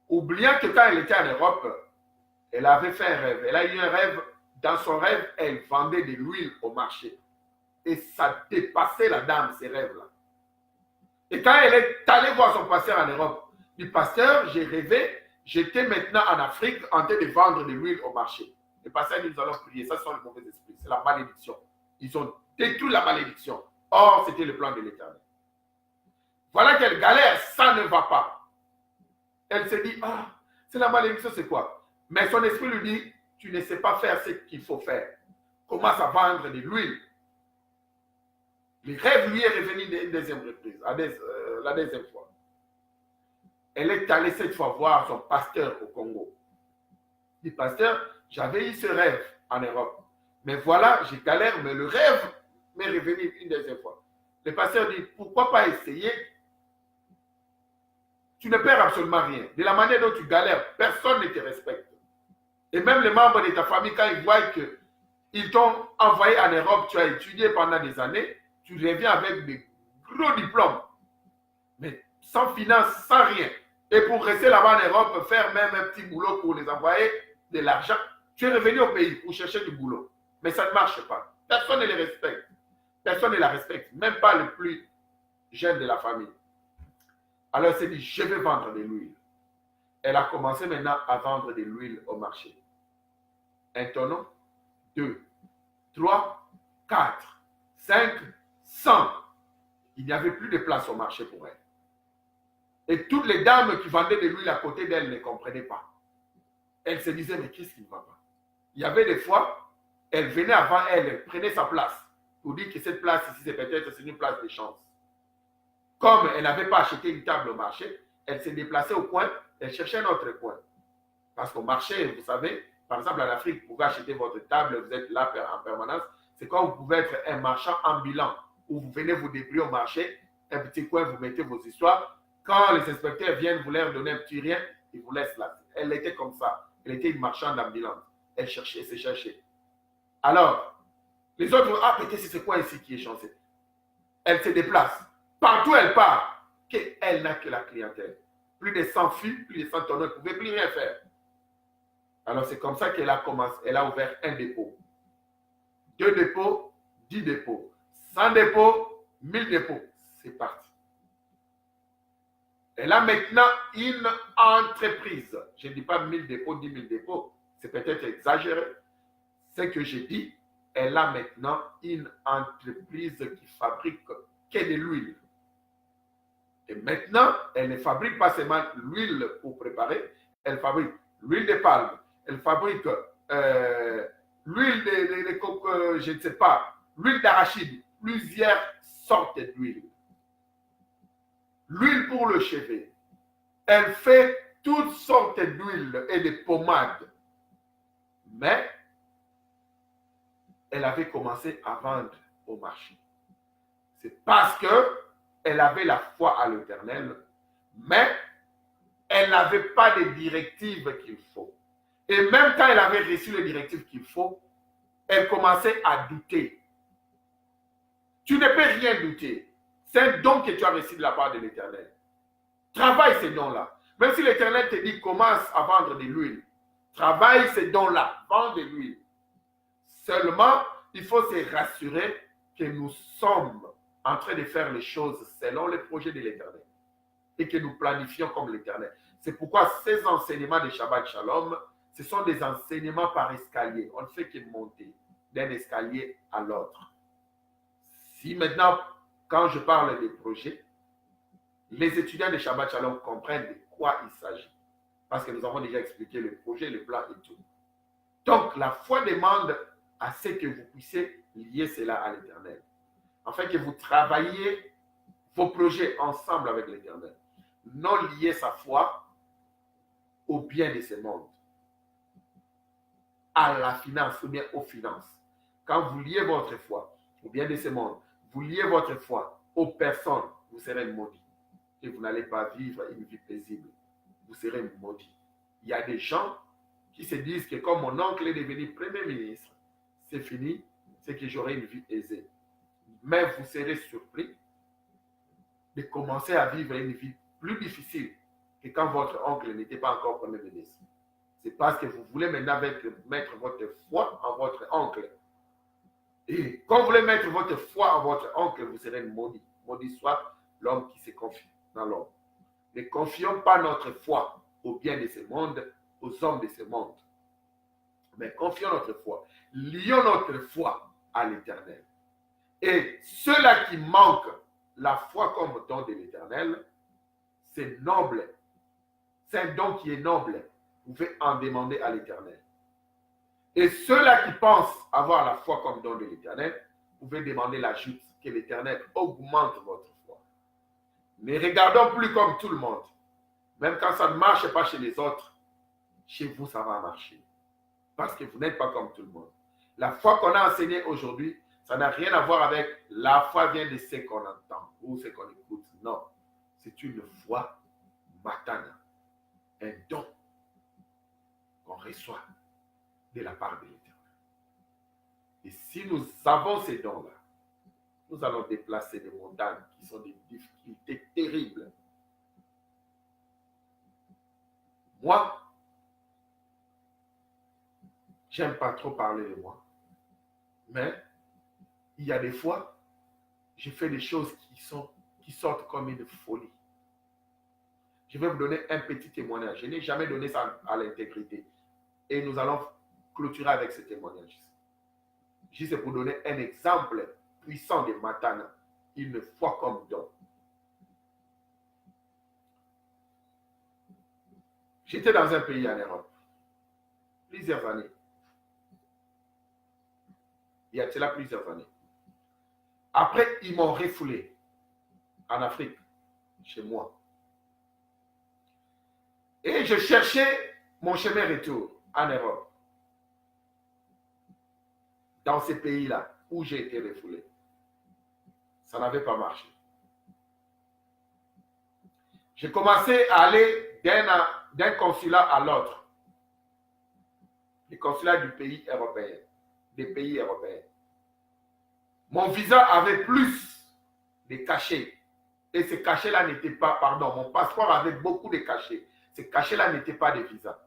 Oubliant que quand elle était en Europe, elle avait fait un rêve. Elle a eu un rêve. Dans son rêve, elle vendait de l'huile au marché. Et ça dépassait la dame, ces rêves-là. Et quand elle est allée voir son pasteur en Europe, il dit, pasteur, j'ai rêvé, j'étais maintenant en Afrique en train de vendre de l'huile au marché. Le pasteur dit, nous allons prier. Ça, ce sont les mauvais esprits. C'est la malédiction. Ils ont détruit la malédiction. Or, c'était le plan de l'Éternel. Voilà qu'elle galère, ça ne va pas. Elle se dit, ah, c'est la malédiction, c'est quoi? Mais son esprit lui dit, tu ne sais pas faire ce qu'il faut faire. Commence à vendre de l'huile. Le rêve lui est revenu une deuxième reprise, la deuxième fois. Elle est allée cette fois voir son pasteur au Congo. Il dit, pasteur, j'avais eu ce rêve en Europe. Mais voilà, j'ai galère, mais le rêve m'est revenu une deuxième fois. Le pasteur dit, pourquoi pas essayer? Tu ne perds absolument rien. De la manière dont tu galères, personne ne te respecte. Et même les membres de ta famille, quand ils voient qu'ils t'ont envoyé en Europe, tu as étudié pendant des années, tu reviens avec des gros diplômes, mais sans finance, sans rien. Et pour rester là-bas en Europe, faire même un petit boulot pour les envoyer de l'argent, tu es revenu au pays pour chercher du boulot. Mais ça ne marche pas. Personne ne les respecte. Personne ne la respecte, même pas le plus jeune de la famille. Alors elle s'est dit, je vais vendre de l'huile. Elle a commencé maintenant à vendre de l'huile au marché. Un tonneau, 2, 3, 4, 5, 100. Il n'y avait plus de place au marché pour elle. Et toutes les dames qui vendaient de l'huile à côté d'elle ne comprenaient pas. Elle se disait, mais qu'est-ce qui ne va pas? Il y avait des fois, elle venait avant elle, elle prenait sa place pour dire que cette place ici, c'est peut-être une place de chance. Comme elle n'avait pas acheté une table au marché, elle s'est déplacée au coin, elle cherchait un autre coin. Parce qu'au marché, vous savez, par exemple en Afrique, vous pouvez acheter votre table, vous êtes là en permanence. C'est quand vous pouvez être un marchand ambulant, où vous venez vous débrouiller au marché, un petit coin, vous mettez vos histoires. Quand les inspecteurs viennent vous leur donner un petit rien, ils vous laissent là. Elle était comme ça. Elle était une marchande ambulante. Elle cherchait, elle se cherchait. Alors, les autres, ah, peut-être c'est ce coin ici qui est chanceux. Elle se déplace. Partout elle part, qu'elle n'a que la clientèle. Plus de 100 fûts, plus de 100 tonneaux, elle ne pouvait plus rien faire. Alors c'est comme ça qu'elle a commencé, elle a ouvert un dépôt. 2 dépôts, 10 dépôts. 100 dépôts, 1000 dépôts. C'est parti. Elle a maintenant une entreprise. Je ne dis pas 1000 dépôts, 10 000 dépôts. C'est peut-être exagéré. Ce que j'ai dit, elle a maintenant une entreprise qui fabrique que de l'huile. Et maintenant, elle ne fabrique pas seulement l'huile pour préparer, elle fabrique l'huile de palme, elle fabrique l'huile de coco, je ne sais pas, l'huile d'arachide, plusieurs sortes d'huile. L'huile pour le chevet, Elle fait toutes sortes d'huiles et de pommades. Mais elle avait commencé à vendre au marché. C'est parce qu'elle avait la foi à l'Éternel, mais elle n'avait pas les directives qu'il faut. Et même quand elle avait reçu les directives qu'il faut, elle commençait à douter. Tu ne peux rien douter. C'est un don que tu as reçu de la part de l'Éternel. Travaille ces dons-là. Même si l'Éternel te dit commence à vendre de l'huile, travaille ces dons-là, vends de l'huile. Seulement, il faut se rassurer que nous sommes en train de faire les choses selon les projets de l'Éternel et que nous planifions comme l'Éternel. C'est pourquoi ces enseignements de Shabbat Shalom, ce sont des enseignements par escalier. On ne fait que monter d'un escalier à l'autre. Si maintenant, quand je parle des projets, les étudiants de Shabbat Shalom comprennent de quoi il s'agit. Parce que nous avons déjà expliqué le projet, le plan et tout. Donc, la foi demande à ce que vous puissiez lier cela à l'Éternel. Afin que vous travailliez vos projets ensemble avec l'Éternel. Non lier sa foi au bien de ce monde, à la finance ou bien aux finances. Quand vous liez votre foi au bien de ce monde, vous liez votre foi aux personnes, vous serez maudits. Et vous n'allez pas vivre une vie paisible. Vous serez maudits. Il y a des gens qui se disent que comme mon oncle est devenu Premier ministre, c'est fini, c'est que j'aurai une vie aisée. Mais vous serez surpris de commencer à vivre une vie plus difficile que quand votre oncle n'était pas encore Premier ministre. C'est parce que vous voulez maintenant mettre votre foi en votre oncle. Et quand vous voulez mettre votre foi en votre oncle, vous serez maudit. Maudit soit l'homme qui se confie dans l'homme. Ne confions pas notre foi au bien de ce monde, aux hommes de ce monde. Mais confions notre foi. Lions notre foi à l'Éternel. Et ceux-là qui manquent la foi comme don de l'Éternel, c'est noble. C'est un don qui est noble. Vous pouvez en demander à l'Éternel. Et ceux-là qui pensent avoir la foi comme don de l'Éternel, vous pouvez demander l'ajout, que l'Éternel augmente votre foi. Ne regardons plus comme tout le monde. Même quand ça ne marche pas chez les autres, chez vous, ça va marcher. Parce que vous n'êtes pas comme tout le monde. La foi qu'on a enseignée aujourd'hui, ça n'a rien à voir avec la foi vient de ce qu'on entend ou ce qu'on écoute. Non, c'est une foi matana, un don qu'on reçoit de la part de l'Éternel. Et si nous avons ces dons-là, nous allons déplacer des montagnes qui sont des difficultés terribles. Moi, j'aime pas trop parler de moi, mais il y a des fois, je fais des choses qui sortent comme une folie. Je vais vous donner un petit témoignage. Je n'ai jamais donné ça à l'intégrité. Et nous allons clôturer avec ce témoignage. Juste pour donner un exemple puissant de Matana, une foi comme don. J'étais dans un pays en Europe, plusieurs années. Il y a cela plusieurs années. Après, ils m'ont refoulé en Afrique, chez moi. Et je cherchais mon chemin retour en Europe. Dans ces pays-là où j'ai été refoulé. Ça n'avait pas marché. J'ai commencé à aller d'un consulat à l'autre. Les consulats du pays européen, des pays européens. Mon visa avait plus de cachets. Et ces cachets-là n'étaient pas, mon passeport avait beaucoup de cachets. Ces cachets-là n'étaient pas des visas.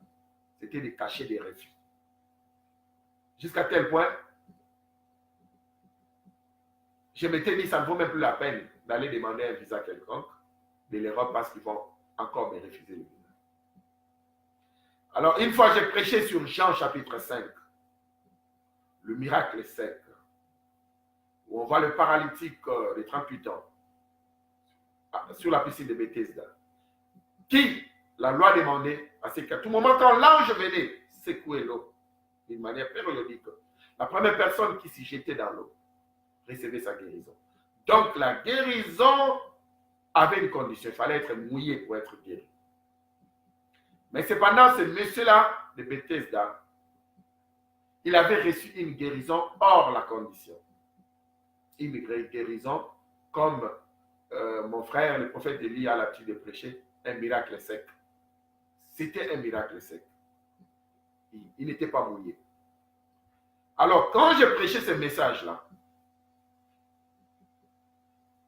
C'était des cachets de refus. Jusqu'à tel point, je m'étais dit, ça ne vaut même plus la peine d'aller demander un visa quelconque de l'Europe parce qu'ils vont encore me refuser le visa. Alors, une fois, j'ai prêché sur Jean chapitre 5, le miracle sec, où on voit le paralytique de 38 ans sur la piscine de Bethesda, qui, la loi demandait à ce qu'à tout moment, quand l'ange venait secouer l'eau d'une manière périodique, la première personne qui s'y jetait dans l'eau recevait sa guérison. Donc, la guérison avait une condition, il fallait être mouillé pour être guéri. Mais cependant, ce monsieur-là, de Bethesda, il avait reçu une guérison hors la condition. Une guérison comme mon frère, le prophète Élie, a l'habitude de prêcher, un miracle sec. C'était un miracle sec. Il n'était pas mouillé. Alors, quand je prêchais ce message-là,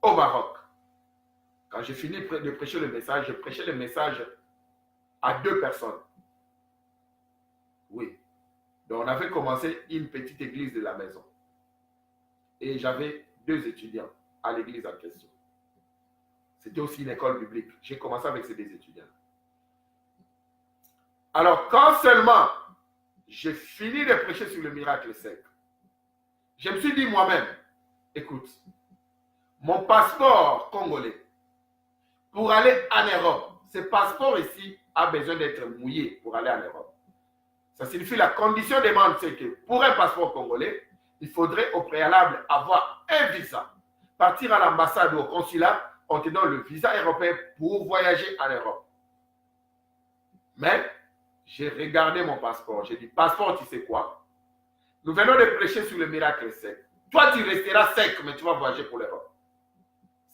au Maroc, quand j'ai fini de prêcher le message, je prêchais le message à 2 personnes. Oui. Donc, on avait commencé une petite église de la maison. Et j'avais 2 étudiants à l'église en question. C'était aussi une école biblique. J'ai commencé avec ces 2 étudiants. Alors, quand seulement j'ai fini de prêcher sur le miracle sec, je me suis dit moi-même, écoute, mon passeport congolais, pour aller en Europe, ce passeport ici a besoin d'être mouillé pour aller en Europe. Ça signifie la condition demande, c'est que pour un passeport congolais, il faudrait au préalable avoir un visa. Partir à l'ambassade ou au consulat, on te donne le visa européen pour voyager en Europe. Mais j'ai regardé mon passeport. J'ai dit, passeport, tu sais quoi? Nous venons de prêcher sur le miracle sec. Toi, tu resteras sec, mais tu vas voyager pour l'Europe.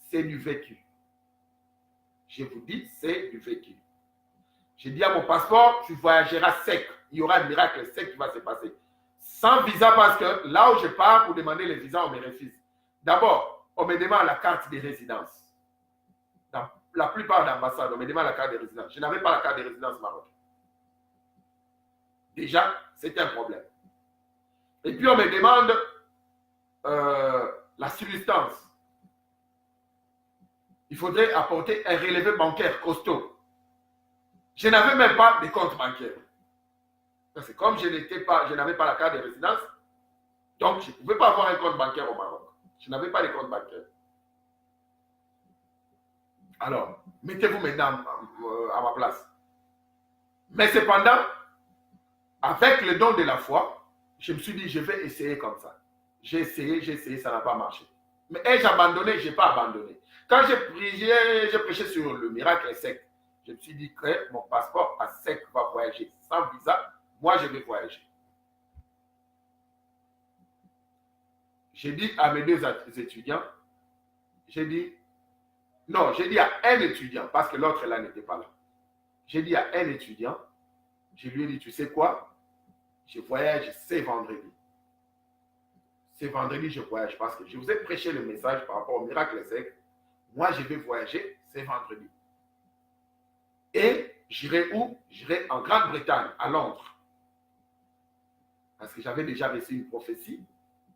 C'est du vécu. Je vous dis, c'est du vécu. J'ai dit à mon passeport, tu voyageras sec. Il y aura un miracle sec qui va se passer. Sans visa, parce que là où je pars pour demander le visa, on me refuse. D'abord, on me demande la carte de résidence. Dans la plupart d'ambassades, on me demande la carte de résidence. Je n'avais pas la carte de résidence marocaine. Déjà, c'est un problème. Et puis, on me demande la subsistance. Il faudrait apporter un relevé bancaire costaud. Je n'avais même pas de compte bancaire. C'est comme je n'avais pas la carte de résidence, donc je ne pouvais pas avoir un compte bancaire au Maroc. Je n'avais pas de compte bancaire. Alors, mettez-vous maintenant à ma place. Mais cependant, avec le don de la foi, je me suis dit, je vais essayer comme ça. J'ai essayé, ça n'a pas marché. Mais ai-je abandonné? Je n'ai pas abandonné. Quand j'ai prêché sur le miracle sec, je me suis dit que mon passeport à sec va voyager. Sans visa, moi je vais voyager. J'ai dit à mes 2 étudiants, j'ai dit à un étudiant, parce que l'autre là n'était pas là. J'ai dit à un étudiant, je lui ai dit, tu sais quoi? Je voyage ce vendredi. Ce vendredi, je voyage parce que je vous ai prêché le message par rapport au miracle sec. Moi, je vais voyager ce vendredi. Et j'irai où? J'irai en Grande-Bretagne, à Londres. Parce que j'avais déjà reçu une prophétie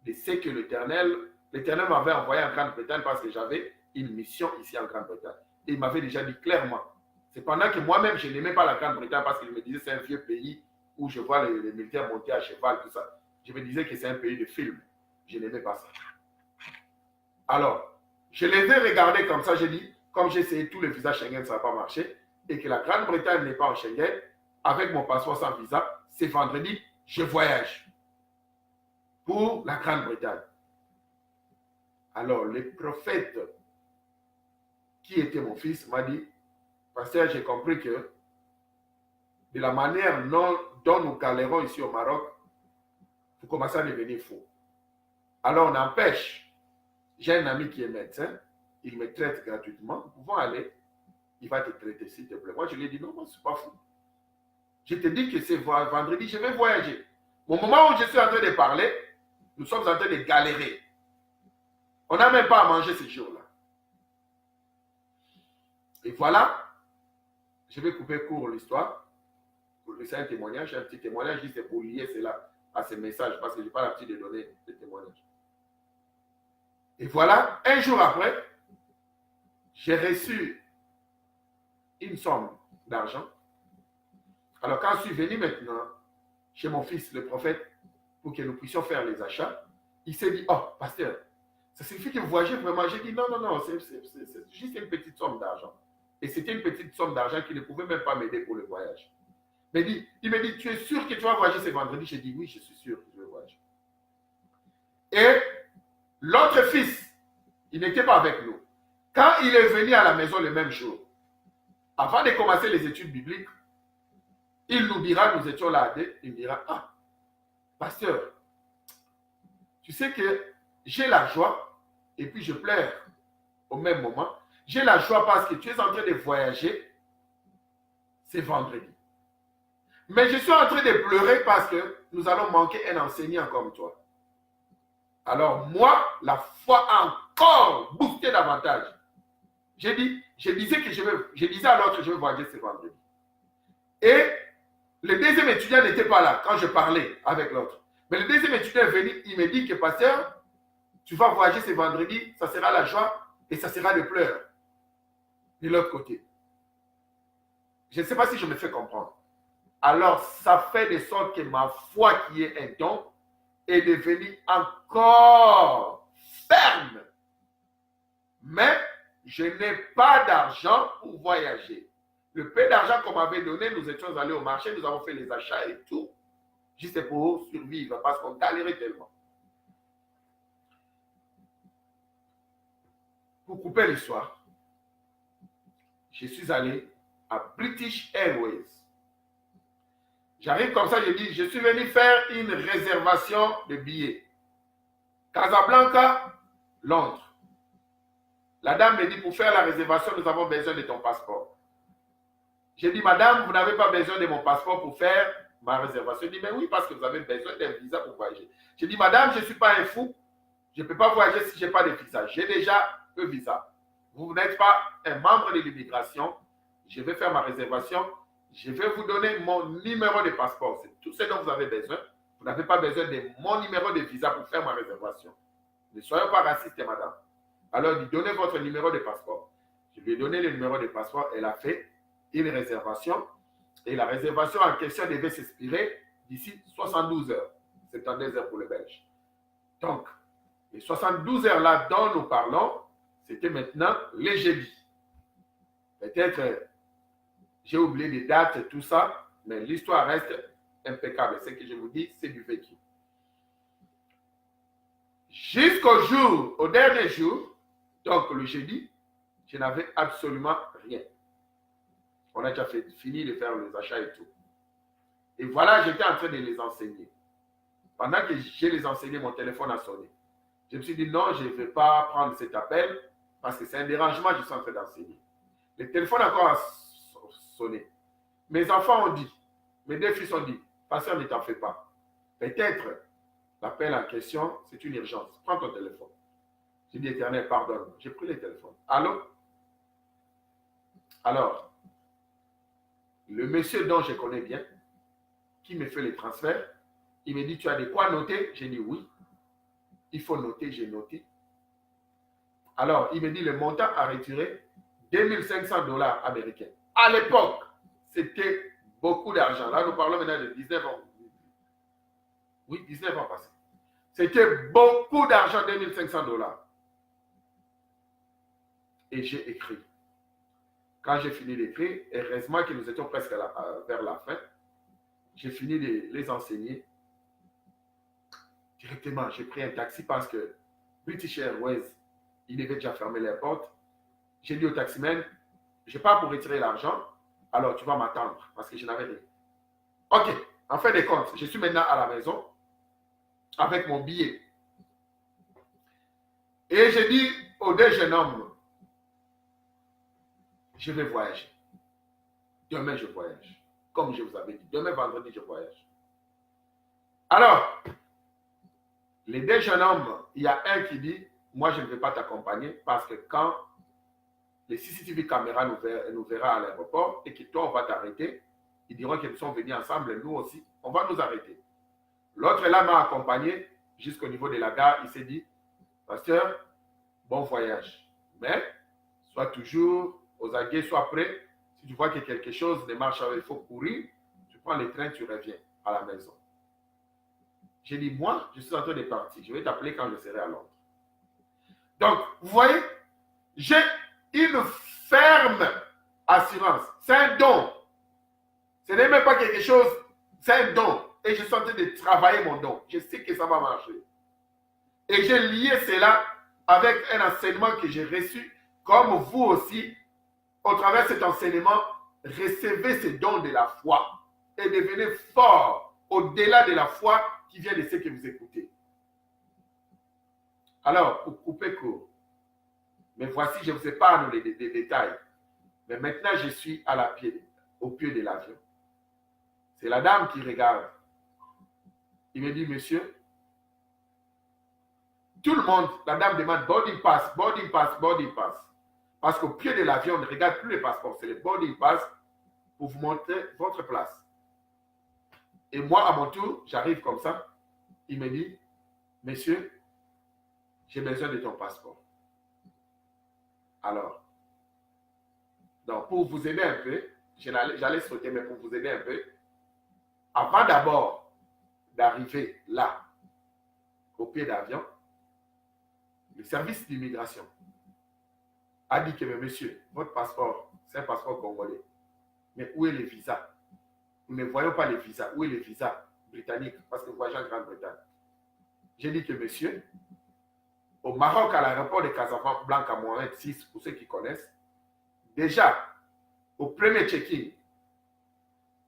de ce que l'Éternel m'avait envoyé en Grande-Bretagne parce que j'avais une mission ici en Grande-Bretagne. Et il m'avait déjà dit clairement. C'est pendant que moi-même, je n'aimais pas la Grande-Bretagne parce qu'il me disait que c'est un vieux pays où je vois les militaires monter à cheval, tout ça. Je me disais que c'est un pays de film. Je n'aimais pas ça. Alors, je les ai regardés comme ça, j'ai dit, comme j'ai essayé tous les visas Schengen, ça n'a pas marché, et que la Grande-Bretagne n'est pas en Schengen, avec mon passeport sans visa, c'est vendredi, je voyage pour la Grande-Bretagne. Alors, le prophète qui était mon fils m'a dit, pasteur, j'ai compris que de la manière dont nous galérons ici au Maroc, vous commencez à devenir fou. Alors, on empêche. J'ai un ami qui est médecin, il me traite gratuitement. Nous pouvons aller, il va te traiter s'il te plaît. Moi, je lui ai dit, non, moi, je ne suis pas fou. Je te dis que c'est vendredi, je vais voyager. Au moment où je suis en train de parler, nous sommes en train de galérer. On n'a même pas à manger ce jour-là. Et voilà, je vais couper court l'histoire. C'est un témoignage, un petit témoignage, juste pour lier cela à ce message, parce que je n'ai pas l'habitude de donner des témoignages. Et voilà, un jour après, j'ai reçu une somme d'argent. Alors quand je suis venu maintenant chez mon fils, le prophète, pour que nous puissions faire les achats, il s'est dit, oh, pasteur, ça signifie que vous voyagez vraiment. J'ai dit, non, c'est juste une petite somme d'argent. Et c'était une petite somme d'argent qui ne pouvait même pas m'aider pour le voyage. Il me dit, tu es sûr que tu vas voyager ce vendredi? J'ai dit, oui, je suis sûr que je vais voyager. Et l'autre fils, il n'était pas avec nous. Quand il est venu à la maison le même jour, avant de commencer les études bibliques, Il nous dira, nous étions là, il dira, ah, pasteur, tu sais que j'ai la joie et puis je pleure au même moment. J'ai la joie parce que tu es en train de voyager, c'est vendredi. Mais je suis en train de pleurer parce que nous allons manquer un enseignant comme toi. Alors moi, la foi a encore boosté davantage. Je disais à l'autre, je vais voyager ce vendredi. Et le deuxième étudiant n'était pas là quand je parlais avec l'autre. Mais le deuxième étudiant est venu, il me dit que pasteur, tu vas voyager ce vendredi, ça sera la joie et ça sera le pleurs. De l'autre côté. Je ne sais pas si je me fais comprendre. Alors, ça fait de sorte que ma foi qui est un don est devenue encore ferme. Mais je n'ai pas d'argent pour voyager. Le peu d'argent qu'on m'avait donné, nous étions allés au marché, nous avons fait les achats et tout. Juste pour survivre, parce qu'on galérait tellement. Pour couper l'histoire, je suis allé à British Airways. J'arrive comme ça, je dis, je suis venu faire une réservation de billets. Casablanca, Londres. La dame me dit, pour faire la réservation, nous avons besoin de ton passeport. J'ai dit, madame, vous n'avez pas besoin de mon passeport pour faire ma réservation. Elle dit, mais oui, parce que vous avez besoin d'un visa pour voyager. J'ai dit, madame, je ne suis pas un fou. Je ne peux pas voyager si je n'ai pas de visa. J'ai déjà le visa. Vous n'êtes pas un membre de l'immigration. Je vais faire ma réservation. Je vais vous donner mon numéro de passeport. C'est tout ce dont vous avez besoin. Vous n'avez pas besoin de mon numéro de visa pour faire ma réservation. Ne soyez pas raciste, madame. Alors, donnez votre numéro de passeport. Je lui ai donné le numéro de passeport. Elle a fait une réservation. Et la réservation en question devait s'expirer d'ici 72 heures. 72 heures pour les Belges. Donc, les 72 heures-là dont nous parlons, c'était maintenant les jeudis. Peut-être, j'ai oublié les dates et tout ça, mais l'histoire reste impeccable. Ce que je vous dis, c'est du vécu. Jusqu'au jour, au dernier jour, donc le jeudi, je n'avais absolument rien. On a déjà fini de faire les achats et tout. Et voilà, j'étais en train de les enseigner. Pendant que je les enseignais, mon téléphone a sonné. Je me suis dit, non, je ne vais pas prendre cet appel parce que c'est un dérangement, je suis en train d'enseigner. Le téléphone a encore sonné. Mes enfants ont dit, mes deux fils ont dit, pasteur, ne t'en fais pas. Peut-être l'appel en question, c'est une urgence. Prends ton téléphone. J'ai dit, Éternel, pardonne. J'ai pris le téléphone. Allô? Alors, le monsieur dont je connais bien, qui me fait les transferts, il me dit, tu as de quoi noter? J'ai dit, oui. Il faut noter, j'ai noté. Alors, il me dit, le montant à retirer, 2500 $ américains. À l'époque, c'était beaucoup d'argent. Là, nous parlons maintenant de 19 ans. Oui, 19 ans passés. C'était beaucoup d'argent, 2500 $. Et j'ai écrit. Quand j'ai fini d'écrire, heureusement que nous étions presque vers la fin, j'ai fini de les enseigner. Directement, j'ai pris un taxi parce que British Airways, il devait déjà fermer les portes. J'ai dit au taximan, je pars pour retirer l'argent, alors tu vas m'attendre parce que je n'avais rien. Ok, en fin de compte, je suis maintenant à la maison avec mon billet. Et j'ai dit aux deux jeunes hommes, je vais voyager. Demain, je voyage. Comme je vous avais dit, demain, vendredi, je voyage. Alors, les deux jeunes hommes, il y a un qui dit, moi, je ne vais pas t'accompagner parce que quand les CCTV caméras nous verra à l'aéroport et que toi, on va t'arrêter, ils diront qu'ils sont venus ensemble, nous aussi, on va nous arrêter. L'autre là m'a accompagné jusqu'au niveau de la gare. Il s'est dit, pasteur, bon voyage. Mais, sois toujours aux aguets, sois prêt. Si tu vois que quelque chose ne marche pas, il faut courir. Tu prends le train, tu reviens à la maison. J'ai dit, moi, je suis en train de partir. Je vais t'appeler quand je serai à Londres. Donc, vous voyez, j'ai une ferme assurance. C'est un don. Ce n'est même pas quelque chose, c'est un don. Et je suis en train de travailler mon don. Je sais que ça va marcher. Et j'ai lié cela avec un enseignement que j'ai reçu, comme vous aussi, au travers de cet enseignement, recevez ce don de la foi. et devenez fort au-delà de la foi qui vient de ce que vous écoutez. Alors, pour couper court, mais voici, je vous épargne les détails. Mais maintenant, je suis au pied de l'avion. C'est la dame qui regarde. Il me dit, monsieur, tout le monde, la dame demande boarding pass, boarding pass, boarding pass. Parce qu'au pied de l'avion, on ne regarde plus les passeports, c'est le boarding pass pour vous montrer votre place. Et moi, à mon tour, j'arrive comme ça. Il me dit, monsieur, j'ai besoin de ton passeport. Alors, donc pour vous aider un peu, j'allais sauter, mais pour vous aider un peu, avant d'abord d'arriver là, au pied d'avion, le service d'immigration a dit que, mais monsieur, votre passeport, c'est un passeport congolais. Mais où est le visa? Nous ne voyons pas les visas. Où est le visa britannique? Parce que vous voyagez en Grande-Bretagne. J'ai dit que, monsieur, au Maroc, à l'aéroport de Casablanca, Mohamed VI, pour ceux qui connaissent, déjà, au premier check-in,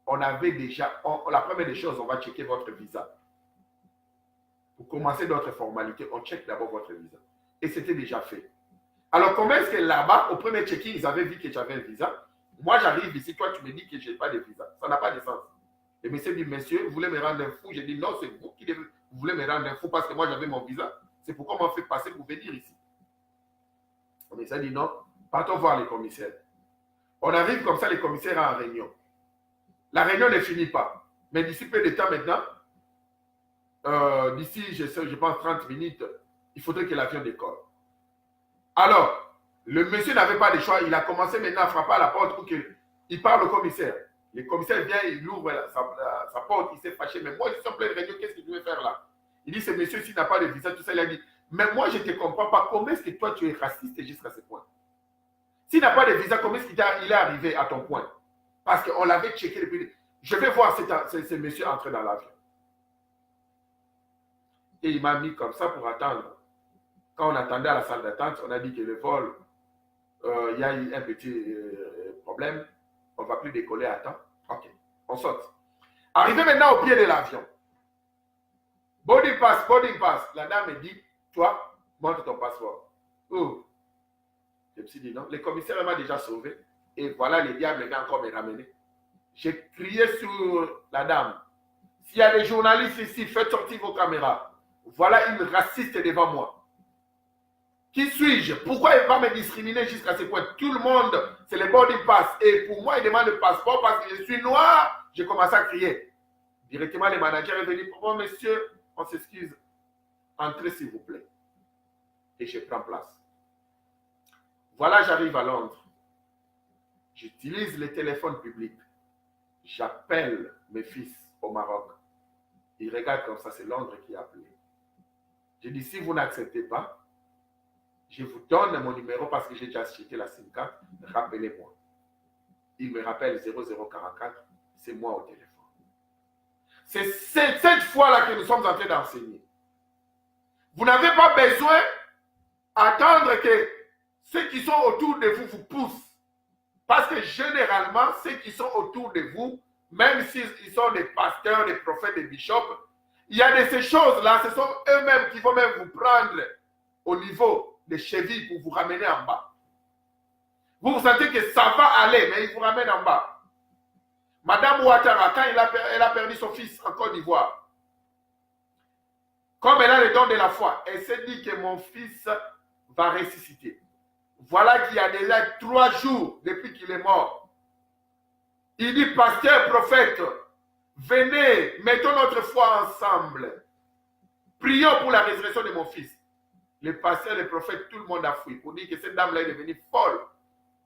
on avait déjà, la première des choses, on va checker votre visa. Pour commencer d'autres formalités, on check d'abord votre visa. Et c'était déjà fait. Alors, comment est-ce que là-bas, au premier check-in, ils avaient vu que j'avais un visa? Moi, j'arrive ici, toi, tu me dis que je n'ai pas de visa. Ça n'a pas de sens. Le monsieur dit, monsieur, vous voulez me rendre un fou? J'ai dit, non, c'est vous qui voulez me rendre un fou parce que moi, j'avais mon visa. C'est pourquoi on m'a fait passer pour venir ici. Le commissaire dit, non, partons voir les commissaires. On arrive comme ça, les commissaires en réunion. La réunion ne finit pas. Mais d'ici peu de temps maintenant, d'ici, je pense, 30 minutes, il faudrait que l'avion décolle. Alors, le monsieur n'avait pas de choix. Il a commencé maintenant à frapper à la porte pour qu'il parle au commissaire. Le commissaire vient, il ouvre sa porte, il s'est fâché. Mais moi, je suis en pleine réunion, qu'est-ce que tu veux faire là? Il dit, ce monsieur, s'il n'a pas de visa, tout ça, il a dit, mais moi, je ne te comprends pas. Comment est-ce que toi, tu es raciste jusqu'à ce point? S'il n'a pas de visa, comment est-ce qu'il est arrivé à ton point? Parce qu'on l'avait checké depuis. Je vais voir ce monsieur entrer dans l'avion. Et il m'a mis comme ça pour attendre. Quand on attendait à la salle d'attente, on a dit que le vol, il y a eu un petit problème. On ne va plus décoller à temps. Ok, on saute. Arrivé maintenant au pied de l'avion. Boarding pass, boarding pass. La dame me dit, toi, montre ton passeport. Oh. Je me suis dit non. Le commissaire m'a déjà sauvé. Et voilà, le diable vient encore me ramener. J'ai crié sur la dame. S'il y a des journalistes ici, faites sortir vos caméras. Voilà une raciste devant moi. Qui suis-je? Pourquoi il va me discriminer jusqu'à ce point? Tout le monde, c'est le boarding pass. Et pour moi, il demande le passeport parce que je suis noir. J'ai commencé à crier. Directement, le manager est venu. Oh, monsieur, on s'excuse. Entrez, s'il vous plaît. Et je prends place. Voilà, j'arrive à Londres. J'utilise le téléphone public. J'appelle mes fils au Maroc. Ils regardent comme ça, c'est Londres qui a appelé. Je dis, si vous n'acceptez pas, je vous donne mon numéro parce que j'ai déjà acheté la SIM card. Rappelez-moi. Il me rappelle 0044. C'est moi au téléphone. C'est cette fois-là que nous sommes en train d'enseigner. Vous n'avez pas besoin d'attendre que ceux qui sont autour de vous vous poussent. Parce que généralement, ceux qui sont autour de vous, même s'ils sont des pasteurs, des prophètes, des bishops, il y a de ces choses-là, ce sont eux-mêmes qui vont même vous prendre au niveau des chevilles pour vous ramener en bas. Vous vous sentez que ça va aller, mais ils vous ramènent en bas. Madame Ouattara, quand elle a perdu son fils en Côte d'Ivoire, comme elle a le don de la foi, elle s'est dit que mon fils va ressusciter. Voilà qu'il y a déjà 3 jours depuis qu'il est mort. Il dit, pasteur, prophète, venez, mettons notre foi ensemble. Prions pour la résurrection de mon fils. Les pasteurs, les prophètes, tout le monde a fui pour dire que cette dame-là est devenue folle.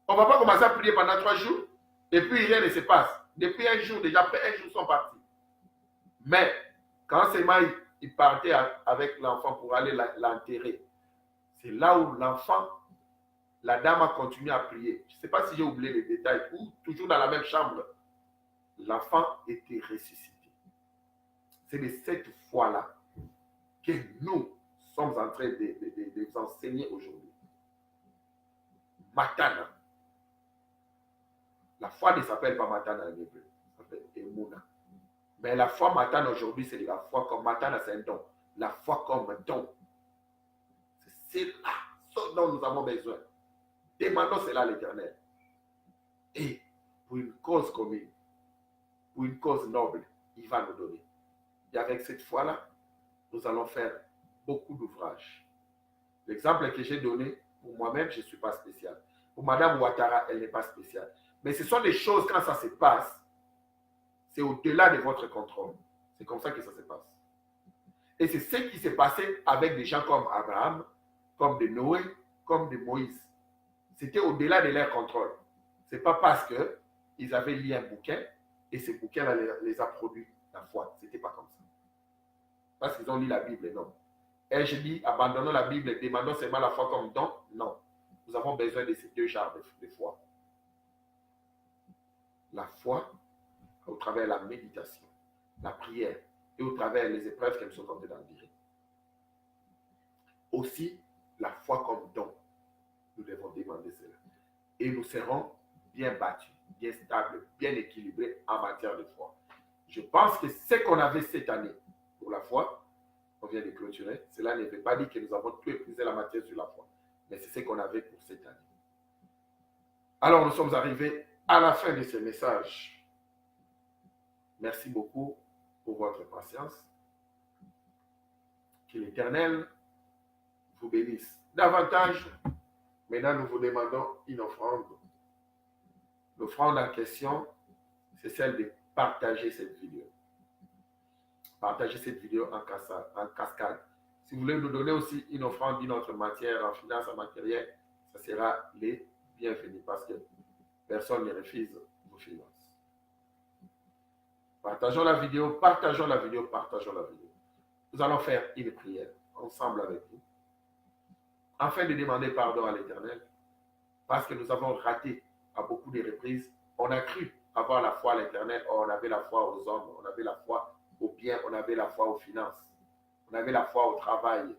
On ne va pas commencer à prier pendant 3 jours et puis rien ne se passe. Depuis un jour, déjà après un jour, ils sont partis. Mais quand seulement il partait avec l'enfant pour aller l'enterrer, c'est là où l'enfant, la dame a continué à prier. Je ne sais pas si j'ai oublié les détails ou toujours dans la même chambre. L'enfant était ressuscité. C'est de cette foi-là que nous sommes en train de vous enseigner aujourd'hui. Matana. La foi ne s'appelle pas Matana en hébreu. Ça s'appelle Emouna. Mais la foi matane aujourd'hui, c'est la foi comme matane, c'est un don. La foi comme un don. C'est là ce dont nous avons besoin. Demandons cela à l'Éternel. Et pour une cause commune, pour une cause noble, il va nous donner. Et avec cette foi-là, nous allons faire beaucoup d'ouvrages. L'exemple que j'ai donné, pour moi-même, je ne suis pas spécial. Pour Madame Ouattara, elle n'est pas spéciale. Mais ce sont des choses, quand ça se passe, c'est au-delà de votre contrôle. C'est comme ça que ça se passe. Et c'est ce qui s'est passé avec des gens comme Abraham, comme de Noé, comme de Moïse. C'était au-delà de leur contrôle. Ce n'est pas parce qu'ils avaient lu un bouquin et ce bouquin les a produit la foi. Ce n'était pas comme ça. Parce qu'ils ont lu la Bible, non. Et je dis, abandonnons la Bible et demandons seulement la foi comme don. Non. Nous avons besoin de ces deux genres de foi. La foi au travers de la méditation, la prière et au travers des épreuves que nous sommes en train d'en dire. Aussi, la foi comme don. Nous devons demander cela. Et nous serons bien battus, bien stables, bien équilibrés en matière de foi. Je pense que ce qu'on avait cette année pour la foi, on vient de clôturer, cela ne veut pas dire que nous avons tout épuisé la matière sur la foi. Mais c'est ce qu'on avait pour cette année. Alors, nous sommes arrivés à la fin de ce message. Merci beaucoup pour votre patience. Que l'Éternel vous bénisse davantage. Maintenant, nous vous demandons une offrande. L'offrande en question, c'est celle de partager cette vidéo. Partagez cette vidéo en cascade. Si vous voulez nous donner aussi une offrande d'une autre matière, en finance, en matériel, ça sera les bienvenus parce que personne ne refuse vos finances. Partageons la vidéo, partageons la vidéo, partageons la vidéo. Nous allons faire une prière ensemble avec vous, afin de demander pardon à l'Éternel, parce que nous avons raté à beaucoup de reprises. On a cru avoir la foi à l'Éternel, on avait la foi aux hommes, on avait la foi aux biens, on avait la foi aux finances, on avait la foi au travail,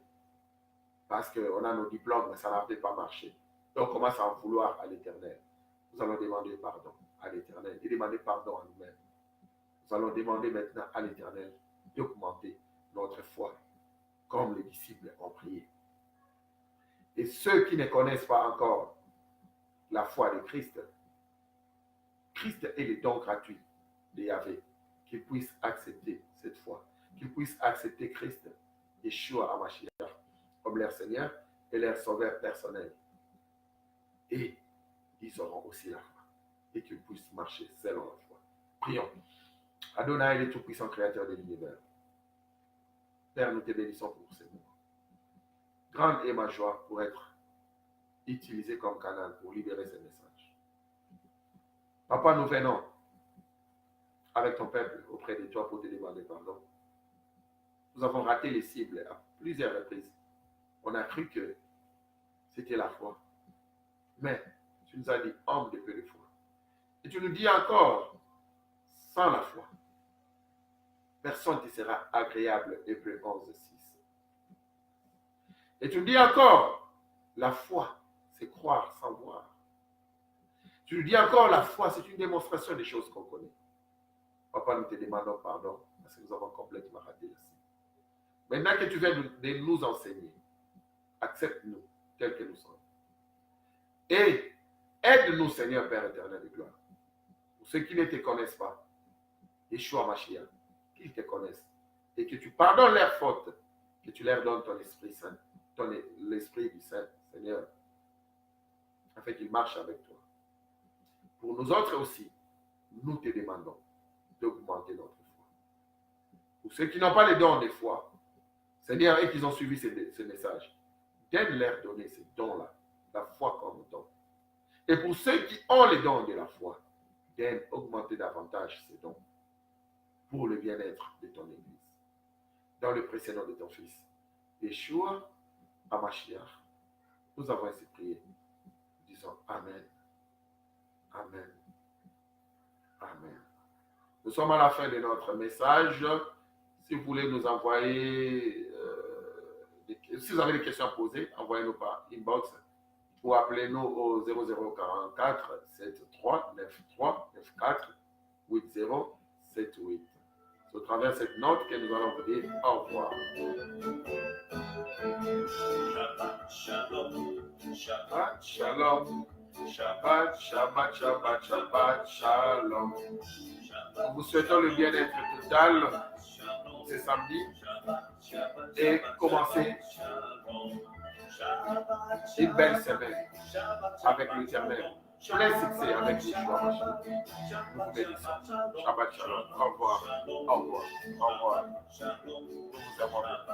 parce qu'on a nos diplômes, mais ça n'avait pas marché. Donc on commence à en vouloir à l'Éternel. Nous allons demander pardon à l'Éternel et demander pardon à nous-mêmes. Nous allons demander maintenant à l'Éternel d'augmenter notre foi, comme les disciples ont prié. Et ceux qui ne connaissent pas encore la foi de Christ, Christ est le don gratuit de Yahvé, qu'ils puissent accepter cette foi, qu'ils puissent accepter Christ, Yeshua HaMashiach, comme leur Seigneur et leur Sauveur personnel. Et ils auront aussi la foi, et qu'ils puissent marcher selon la foi. Prions. Adonai, le Tout-Puissant Créateur de l'univers. Père, nous te bénissons pour ces mots. Grande est ma joie pour être utilisé comme canal pour libérer ces messages. Papa, nous venons avec ton peuple auprès de toi pour te demander pardon. Nous avons raté les cibles à plusieurs reprises. On a cru que c'était la foi. Mais tu nous as dit homme de peu de foi. Et tu nous dis encore, sans la foi, personne ne sera agréable. Hébreux 11, 6. Et tu nous dis encore, la foi, c'est croire sans voir. Tu nous dis encore, la foi, c'est une démonstration des choses qu'on connaît. Papa, nous te demandons pardon parce que nous avons complètement raté la cible. Maintenant que tu viens de nous enseigner, accepte-nous tels que nous sommes. Et aide-nous, Seigneur Père éternel de gloire. Pour ceux qui ne te connaissent pas, Yeshua Mashiach, qu'ils te connaissent et que tu pardonnes leurs fautes, que tu leur donnes ton Esprit Saint, l'Esprit du Saint, Seigneur, afin qu'ils marchent avec toi. Pour nous autres aussi, nous te demandons d'augmenter notre foi. Pour ceux qui n'ont pas les dons de foi, Seigneur, et qui ont suivi ce message, donne-leur donner ces dons-là, la foi comme don. Et pour ceux qui ont les dons de la foi, donne augmenter davantage ces dons pour le bien-être de ton Église. Dans le précieux nom de ton Fils, Yeshua HaMashiach, nous avons ainsi prié. Disons Amen. Amen. Amen. Nous sommes à la fin de notre message. Si vous voulez nous envoyer, si vous avez des questions à poser, envoyez-nous par inbox ou appelez-nous au 0044 73 93 94 80 78. C'est au travers de cette note que nous allons vous dire au revoir. Shabbat Shalom. Shabbat Shalom. Shabbat, Shabbat, Shabbat, Shabbat, Shalom. Nous vous souhaitons le bien-être total ce samedi et commencer une belle semaine avec l'Éternel. Plein succès avec Yeshua Mashiach. Nous vous bénissons. Shabbat Shalom. Au revoir. Au revoir. Au revoir. Nous vous aimons.